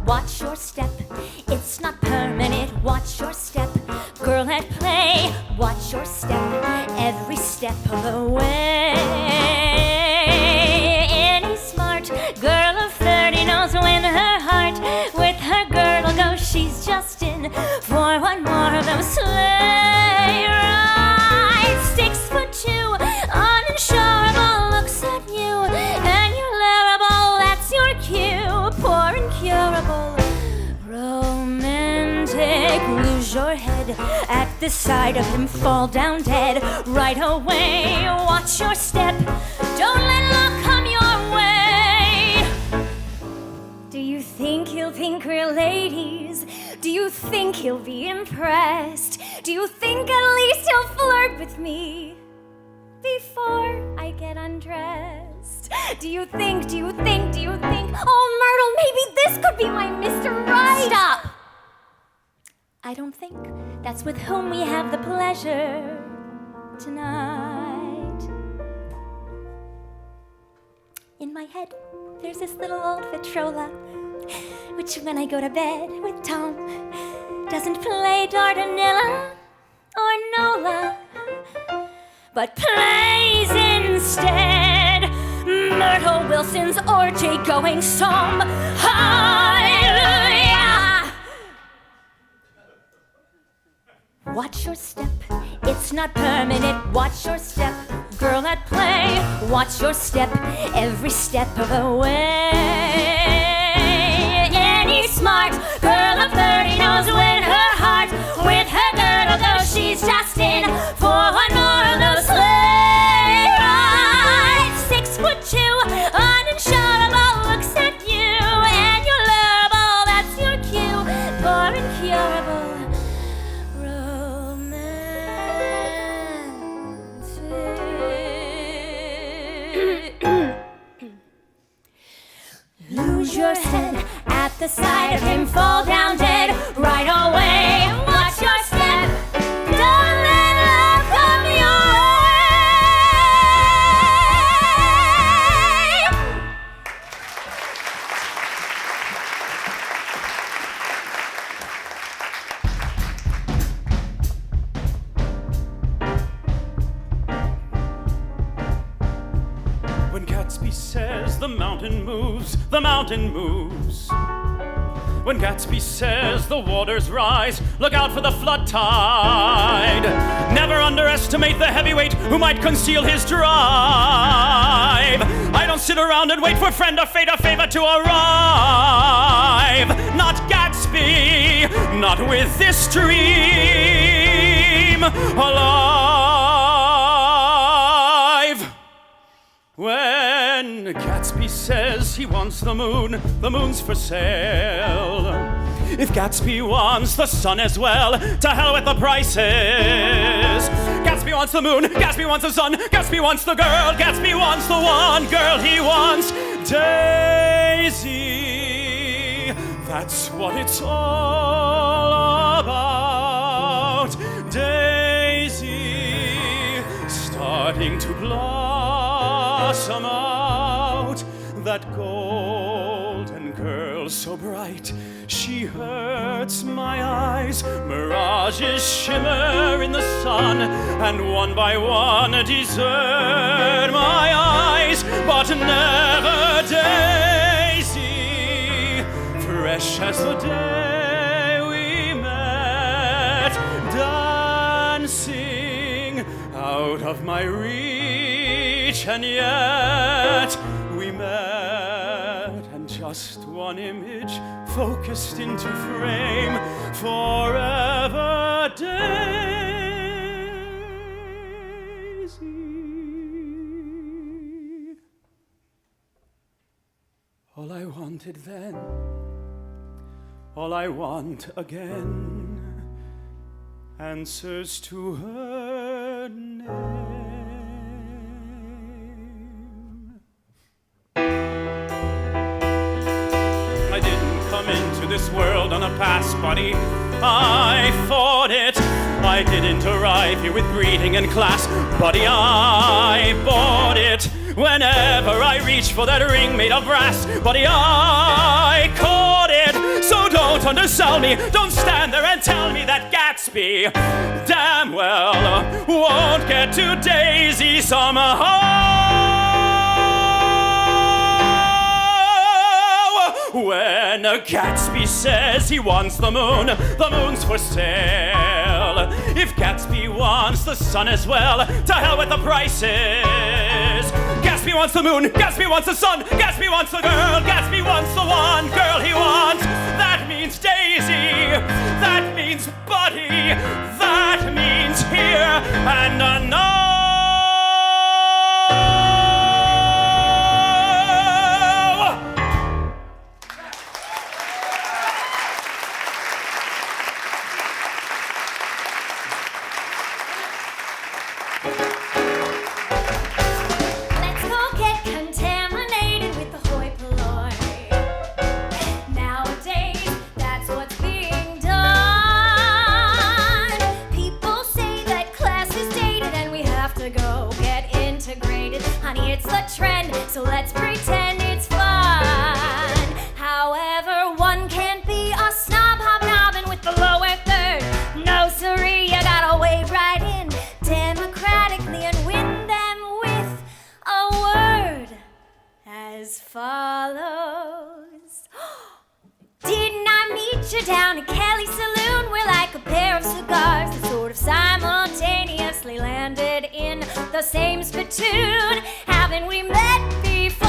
Watch your step, it's not permanent. Watch your step, girl at play. Watch your step, every step of the way. Any smart girl of 30 knows when her heart with her girdle goes. She's just in for one more of those sleigh rides. 6'2", uninsurable, looks at you, and you're lovable. That's your cue, poor incurable, romantic. Lose your head at the sight of him, fall down dead right away. Watch your step, don't let luck come your way. Do you think he'll think we're ladies? Do you think he'll be impressed? Do you think at least he'll flirt with me before I get undressed? Do you think, oh Myrtle, maybe this could be my Mr. Right? Stop! I don't think that's with whom we have the pleasure tonight. In my head, there's this little old Vitrola, which when I go to bed with Tom, doesn't play Dardanella or Nola, but plays instead Myrtle Wilson's orgy going song. Hallelujah! Watch your step, it's not permanent. Watch your step, girl at play. Watch your step, every step of the way. Any smart girl of 30 knows when her heart with her girdle goes. She's just in for one more of those sleigh rides. 6'2", uninsurable, looks at you, and you're lovable. That's your cue, for incurable, lose your head at the sight of him, fall down dead right away. Watch your step, don't let love come your When Gatsby says the mountain moves, the mountain moves. When Gatsby says the waters rise, look out for the flood tide. Never underestimate the heavyweight who might conceal his drive. I don't sit around and wait for friend or fate or favor to arrive. Not Gatsby, not with this dream alive. When Gatsby says he wants the moon's for sale. If Gatsby wants the sun as well, to hell with the prices. Gatsby wants the moon, Gatsby wants the sun, Gatsby wants the girl, Gatsby wants the one girl he wants, Daisy. That's what it's all about. Daisy, starting to blossom out. That golden girl so bright, she hurts my eyes. Mirages shimmer in the sun, and one by one desert my eyes. But never Daisy, fresh as the day we met, dancing out of my reach, and yet we met, and just one image focused into frame, forever Daisy. wanted then, all I want again, answers to her name. I didn't come into this world on a pass, buddy. I fought it. I didn't arrive here with breeding and class, buddy. I bought it. Whenever I reach for that ring made of brass, buddy, I caught it. So don't undersell me. Don't stand there and tell me that Gatsby damn well won't get to Daisy somehow. When a Gatsby says he wants the moon's for sale. If Gatsby wants the sun as well, to hell with the prices. Gatsby wants the moon, Gatsby wants the sun, Gatsby wants the girl, Gatsby wants the one girl he wants. That means Daisy, that means Buddy, that means here and now. So let's pretend it's fun. However, one can't be a snob hobnobbing with the lower third. No, siree, you gotta wade right in democratically and win them with a word as follows. Didn't I meet you down at Kelly's Saloon? We're like a pair of cigars that sort of simultaneously landed in the same spittoon. Haven't we met before?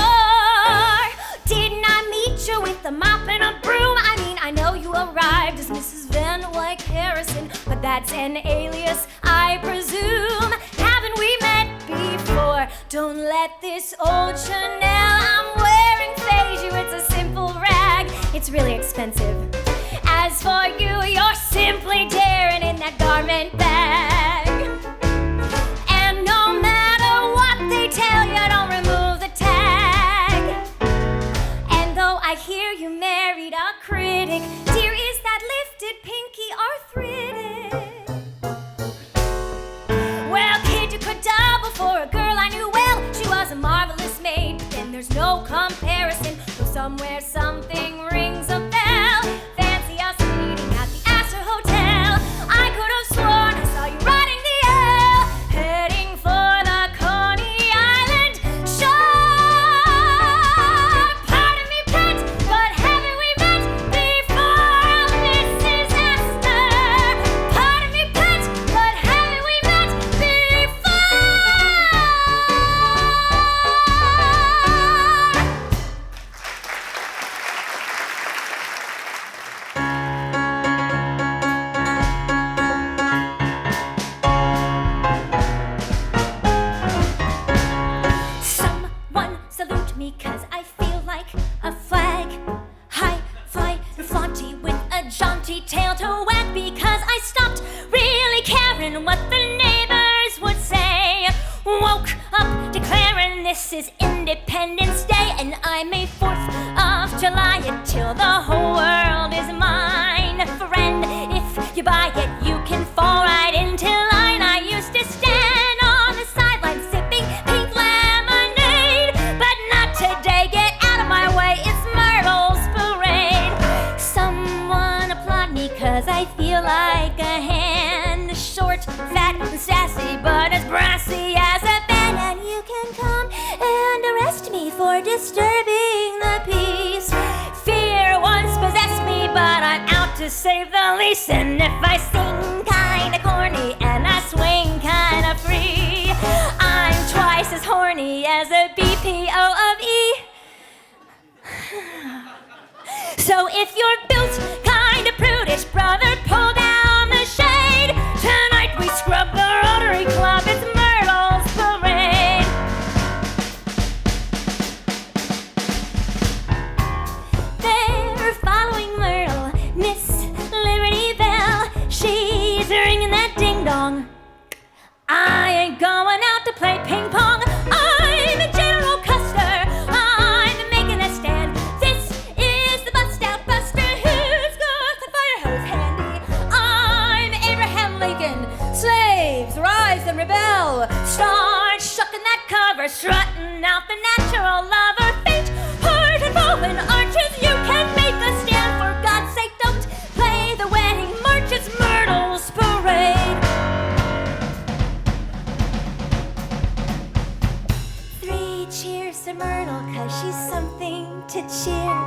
Didn't I meet you with a mop and a broom? I mean, I know you arrived as Mrs. Van Wyck Harrison, but that's an alias, I presume. Haven't we met before? Don't let this old Chanel I'm wearing phase you. It's a simple rag. It's really expensive. As for you, you're simply daring in that garment bag. And no matter what they tell you, don't remove the tag. And though I hear you married a critic, dear, is that lifted pinky arthritic? Well, kid, you could double for a girl I knew well. She was a marvelous maid, but then there's no comparison. Though somewhere something rings a bell. Fancy us meeting at the Astor Hotel. I could have sworn I saw you riding the L, heading for the Coney Island shore. Pardon me, pet, but haven't we met before, Mrs. Astor? Pardon me, pet, but haven't we met before? Someone salute me, 'cause I feel like a flag. High fly flaunty with a jaunty tail to wag, because I stopped really caring what the neighbors would say. Woke up declaring this is Independence Day, and I'm a 4th of July until the whole world is mine. Friend, if you buy it, you can fall right into line. I used to stand on the sideline sipping pink lemonade, but not today. Get out of my way, it's Myrtle's parade. Someone applaud me, 'cause I feel like a hand. Short, fat, and sassy, but as brassy as a band. And you can come and arrest me for disturbing the peace. Fear once possessed me, but I'm out to save the lease. And if I sing kinda corny and I swing kinda free, I'm twice as horny as a BPO of E. So if you're built kinda prudish, brother, pull down the shade. Tonight we scrub the Rotary Club, it's Myrtle's parade. Start shucking that cover, strutting out the natural lover. Faint, hurt, and fallen arches. You can make a stand, for God's sake, don't play the wedding march. It's Myrtle's parade. 3 cheers to Myrtle, 'cause she's something to cheer.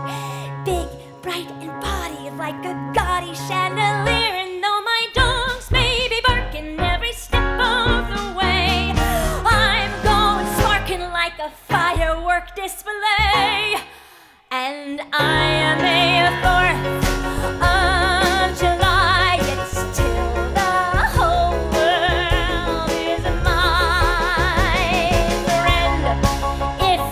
Big, bright, and body like a gaudy chandelier. And though my dogs may be barking every step of the way, I'm going sparking like a firework display. And I am a 4th of July. It's till the whole world is my friend. If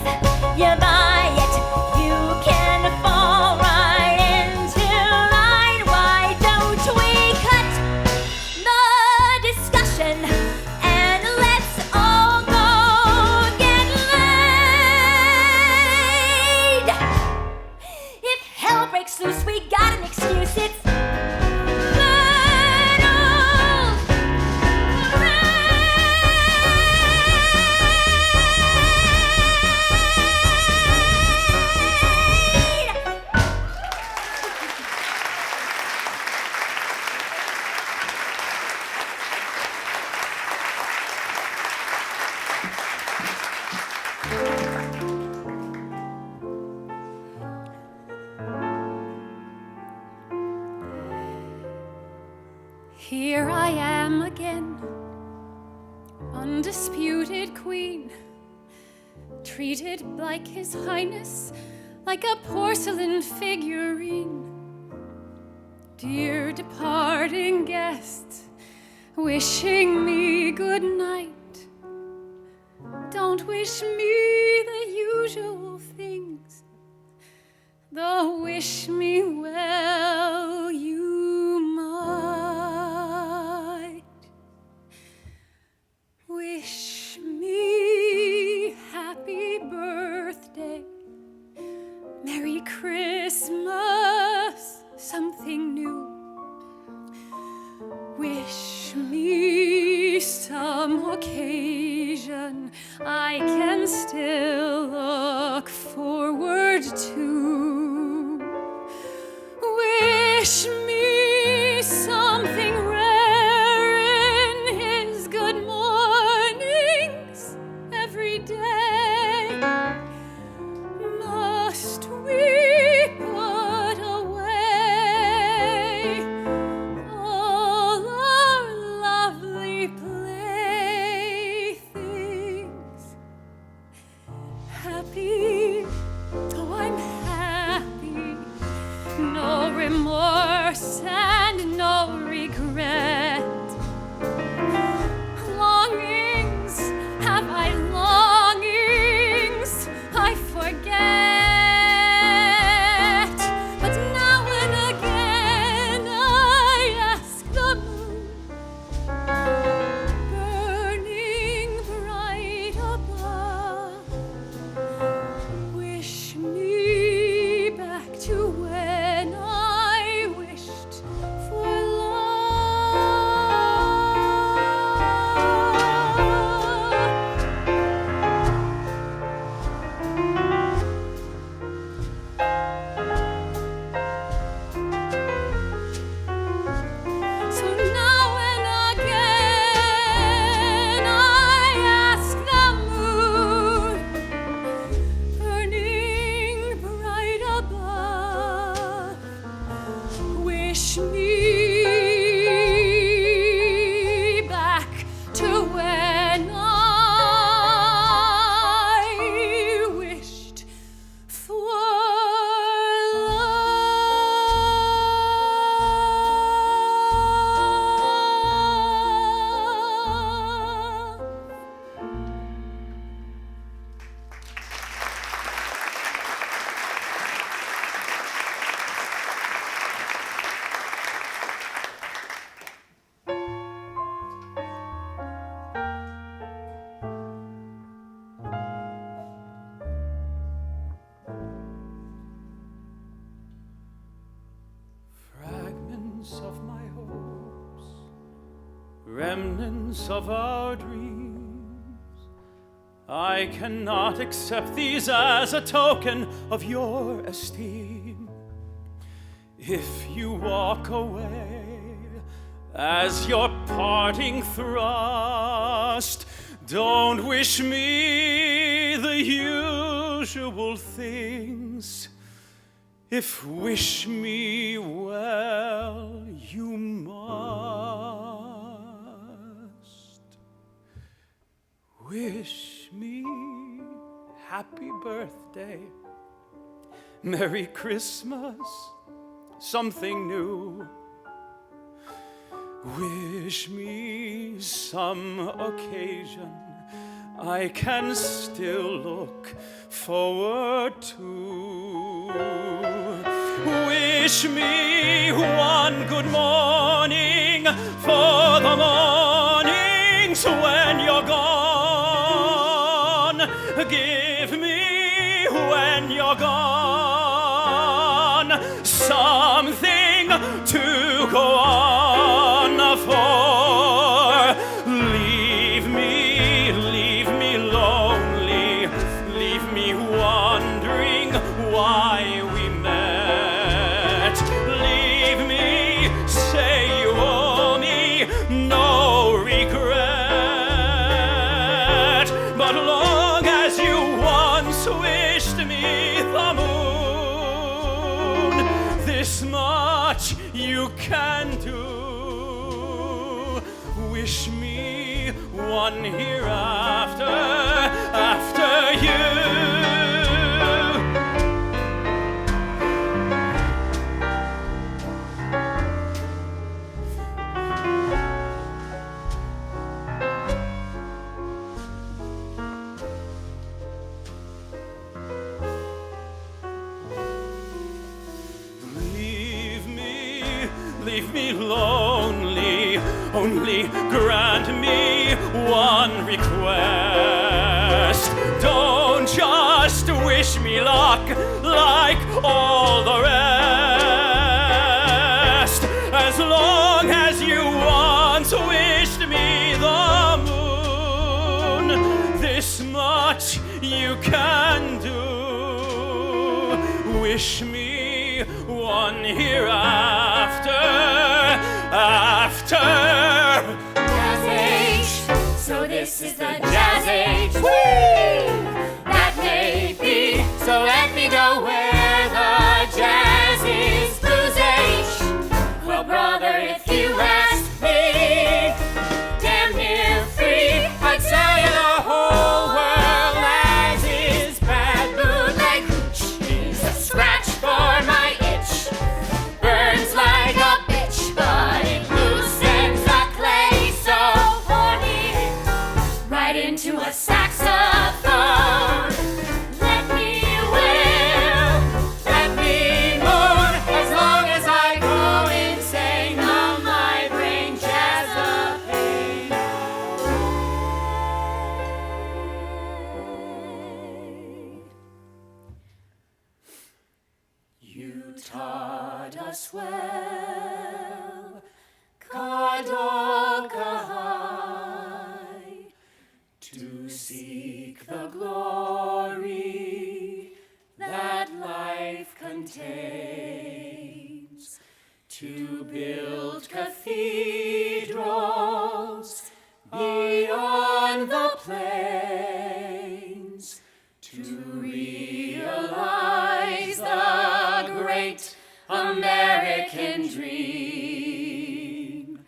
you buy it, you can fall right into line. Why don't we cut the discussion and let's all go get laid? If hell breaks loose, we got an excuse. It's Myrtle's parade. Here I am again, undisputed queen, treated like His Highness, like a porcelain figurine. Dear departing guests, wishing me good night. Don't wish me the usual things, though wish me well you might. Wish me happy birthday, Merry Christmas, something new. Wish me some occasion I can still look forward to. Wish me something rare in His good mornings every day. Must we put away all our lovely playthings? Happy, oh I'm happy, no remorse and no regret. Longings, have I longings? I forget. But now and again I ask the moon, burning bright above, wish me back to when I wished for so now and again I ask the moon, burning bright above, wish me back to when I wished for love. Fragments of my hopes, remnants of our dreams, I cannot accept these as a token of your esteem. If you walk away as your parting thrust, don't wish me the usual things. If wish me well, you must. Wish me happy birthday, Merry Christmas, something new. Wish me some occasion I can still look forward to. Wish me one good morning for the mornings when you're gone. Give me when you're gone something to go on for. Leave me lonely, leave me wondering why we met. Leave me, say you owe me no regret. But long as you once wished me the moon, this much you can do. Wish me one hereafter after you. Leave me lonely, only grant me one request. Don't just wish me luck like all the rest. As long as you once wished me the moon, this much you can do. Wish me one hereafter after. Jazz age, so this is the jazz age. Whee! That may be, so let me go where the jazz is. Blues age, well brother, if you ask me, damn near free, I'd sell you the whole world as is. Bad bootleg hooch is a scratch for my itch. Burns like a bitch, but it loosens the clay so horny. Right into a saxophone. Let me wail, let me moan, as long as I go insane. Numb my brain, jazz the pain. You taught us well, Kadokai, to seek the glory that life contains, to build cathedrals beyond the plains, to realize the great American dream.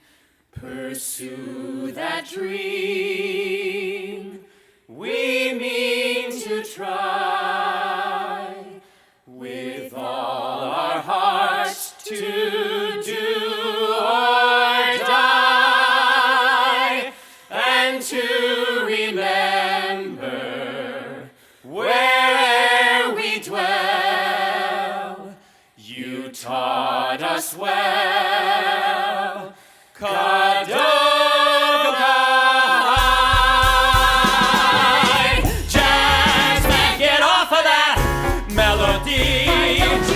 Pursue that dream. We mean to try with all our hearts to do or die, and to remember where we dwell. You taught us well, Kadokai. Jazzman, get off of that melody.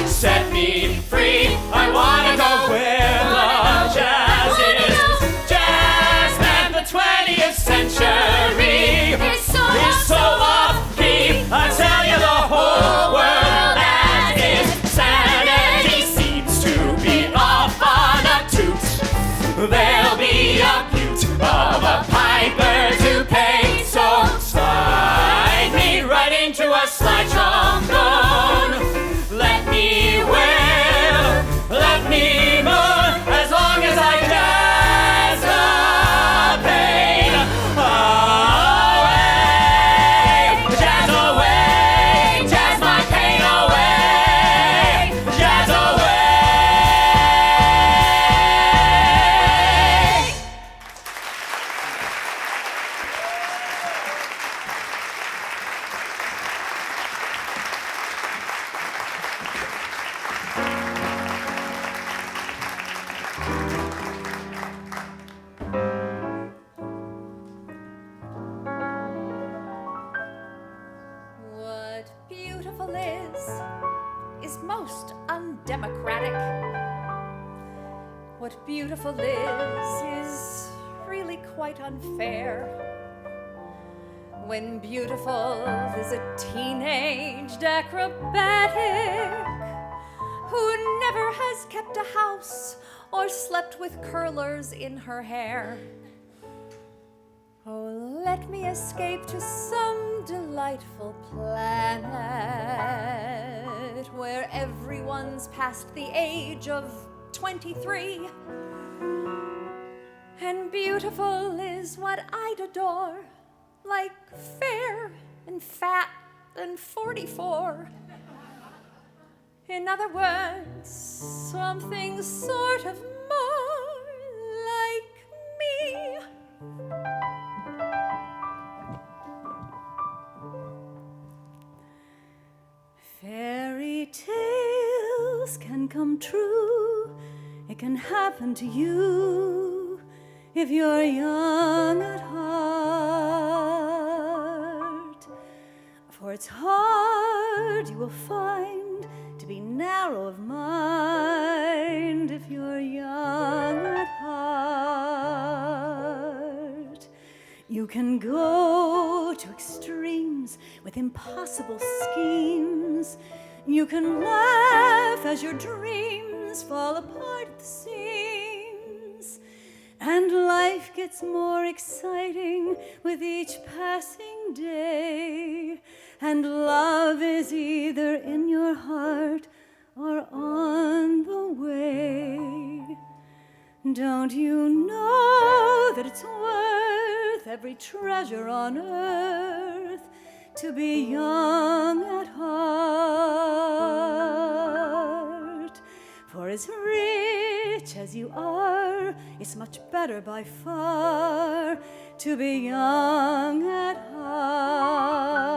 Set me free. I wanna go where the jazz is. Jazzman, the 20th century is so most undemocratic. What beautiful is really quite unfair. When beautiful is a teenaged acrobatic who never has kept a house or slept with curlers in her hair. Oh, let me escape to some delightful planet where everyone's past the age of 23. And beautiful is what I'd adore, like fair and fat and 44. In other words, something sort of more like me. Fairy tales can come true. It can happen to you if you're young at heart. For it's hard, you will find, to be narrow of mind if you're young at heart. You can go to extremes with impossible schemes. You can laugh as your dreams fall apart at the seams. And life gets more exciting with each passing day. And love is either in your heart or on the way. Don't you know that it's worth every treasure on earth to be young at heart? For as rich as you are, it's much better by far to be young at heart.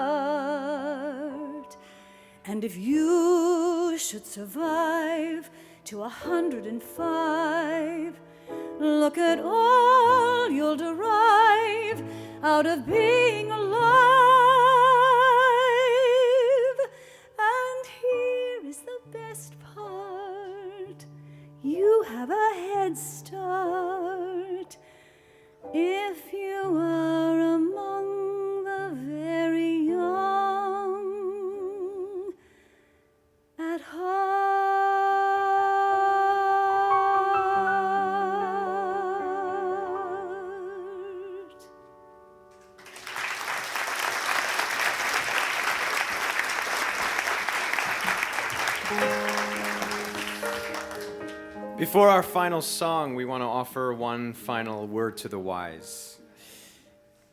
And if you should survive to 105, look at all you'll derive out of being alive. And here is the best part. You have a head start if you are among the very young at heart. Before our final song, we want to offer one final word to the wise.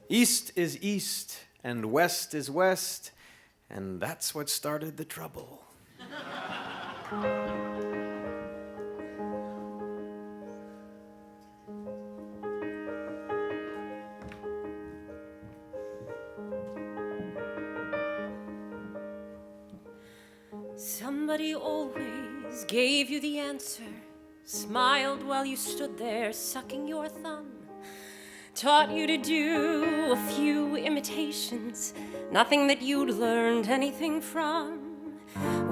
East is east, and west is west, and that's what started the trouble. Somebody always gave you the answer, smiled while you stood there sucking your thumb, taught you to do a few imitations, nothing that you'd learned anything from.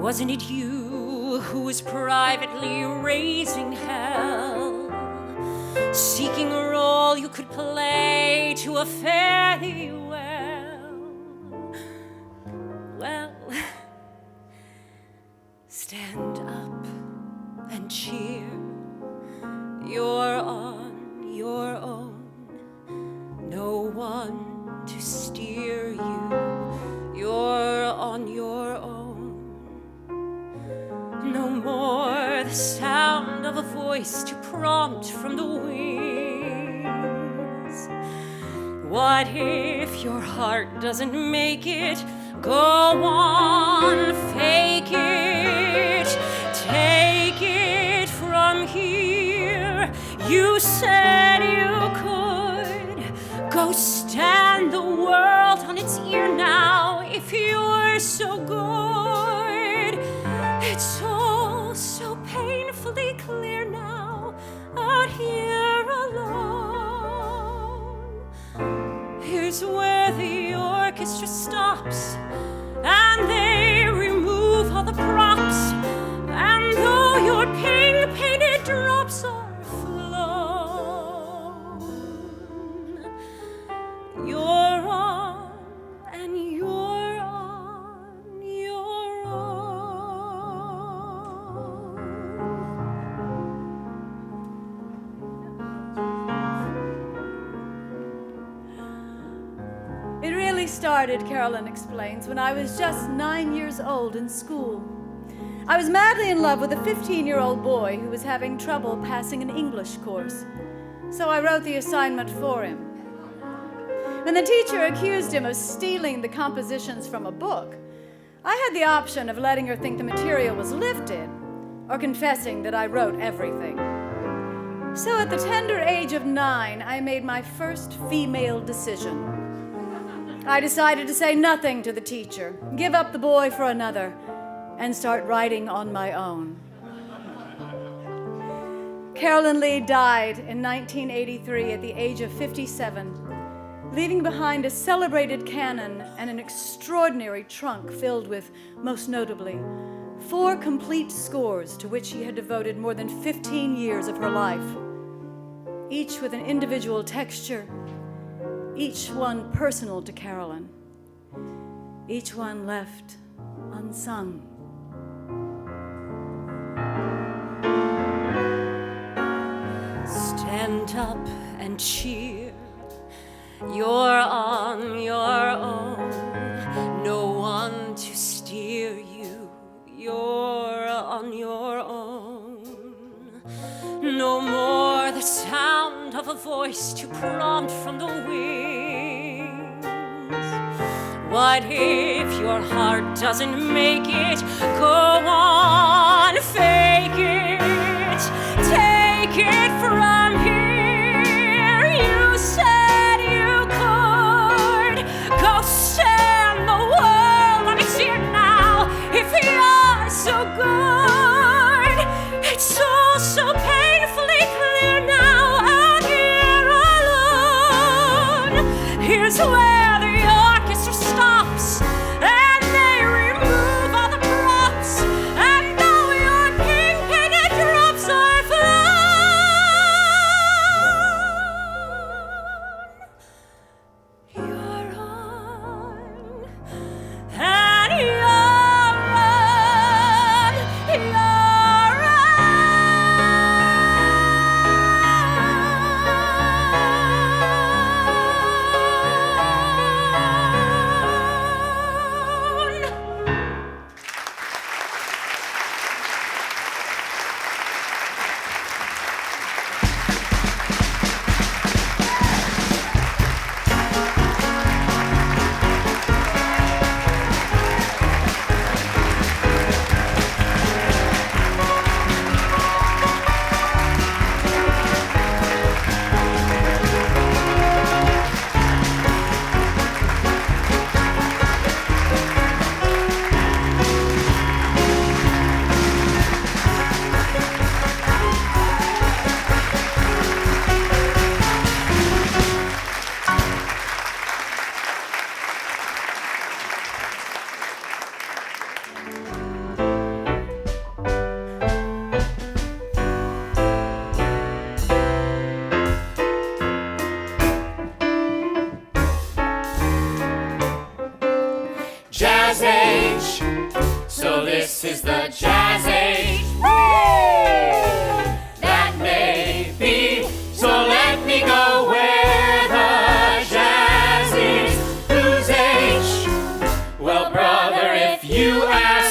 Wasn't it you who was privately raising hell, seeking a role you could play to a fare thee well? Well, stand up and cheer. You're on your own, no one to steer you. You're on your own. No more the sound of a voice to prompt from the wings. What if your heart doesn't make it? Go on, fake it, take it from here. You said you could. Go stand the world on its ear now if you're so good. It's all so painfully clear now out here alone. Here's where the orchestra stops and they remove all the props. really started, Carolyn explains, when I was just 9 years old in school. I was madly in love with a 15-year-old boy who was having trouble passing an English course. So I wrote the assignment for him. When the teacher accused him of stealing the compositions from a book, I had the option of letting her think the material was lifted or confessing that I wrote everything. So at the tender age of 9, I made my first female decision. I decided to say nothing to the teacher, give up the boy for another, and start writing on my own. Carolyn Leigh died in 1983 at the age of 57, leaving behind a celebrated canon and an extraordinary trunk filled with, most notably, 4 complete scores to which she had devoted more than 15 years of her life, each with an individual texture, each one personal to Carolyn, each one left unsung. Stand up and cheer. You're on your own. No one to steer you. You're on your own. No more the sound of a voice to prompt from the wings. What if your heart doesn't make it? Go on, fake it. Take it from here. You said you could. Go stand the world on its ear now. If you're so good, it's all so painfully clear now. Out here alone, here's where the orchestra stops, and they remove all the props, and though your pink-painted drops are flown, you're on, and you're on, you're Jazz age. So this is the jazz age. That may be. So let me go where the jazz is. Whose age? Well, brother, if you ask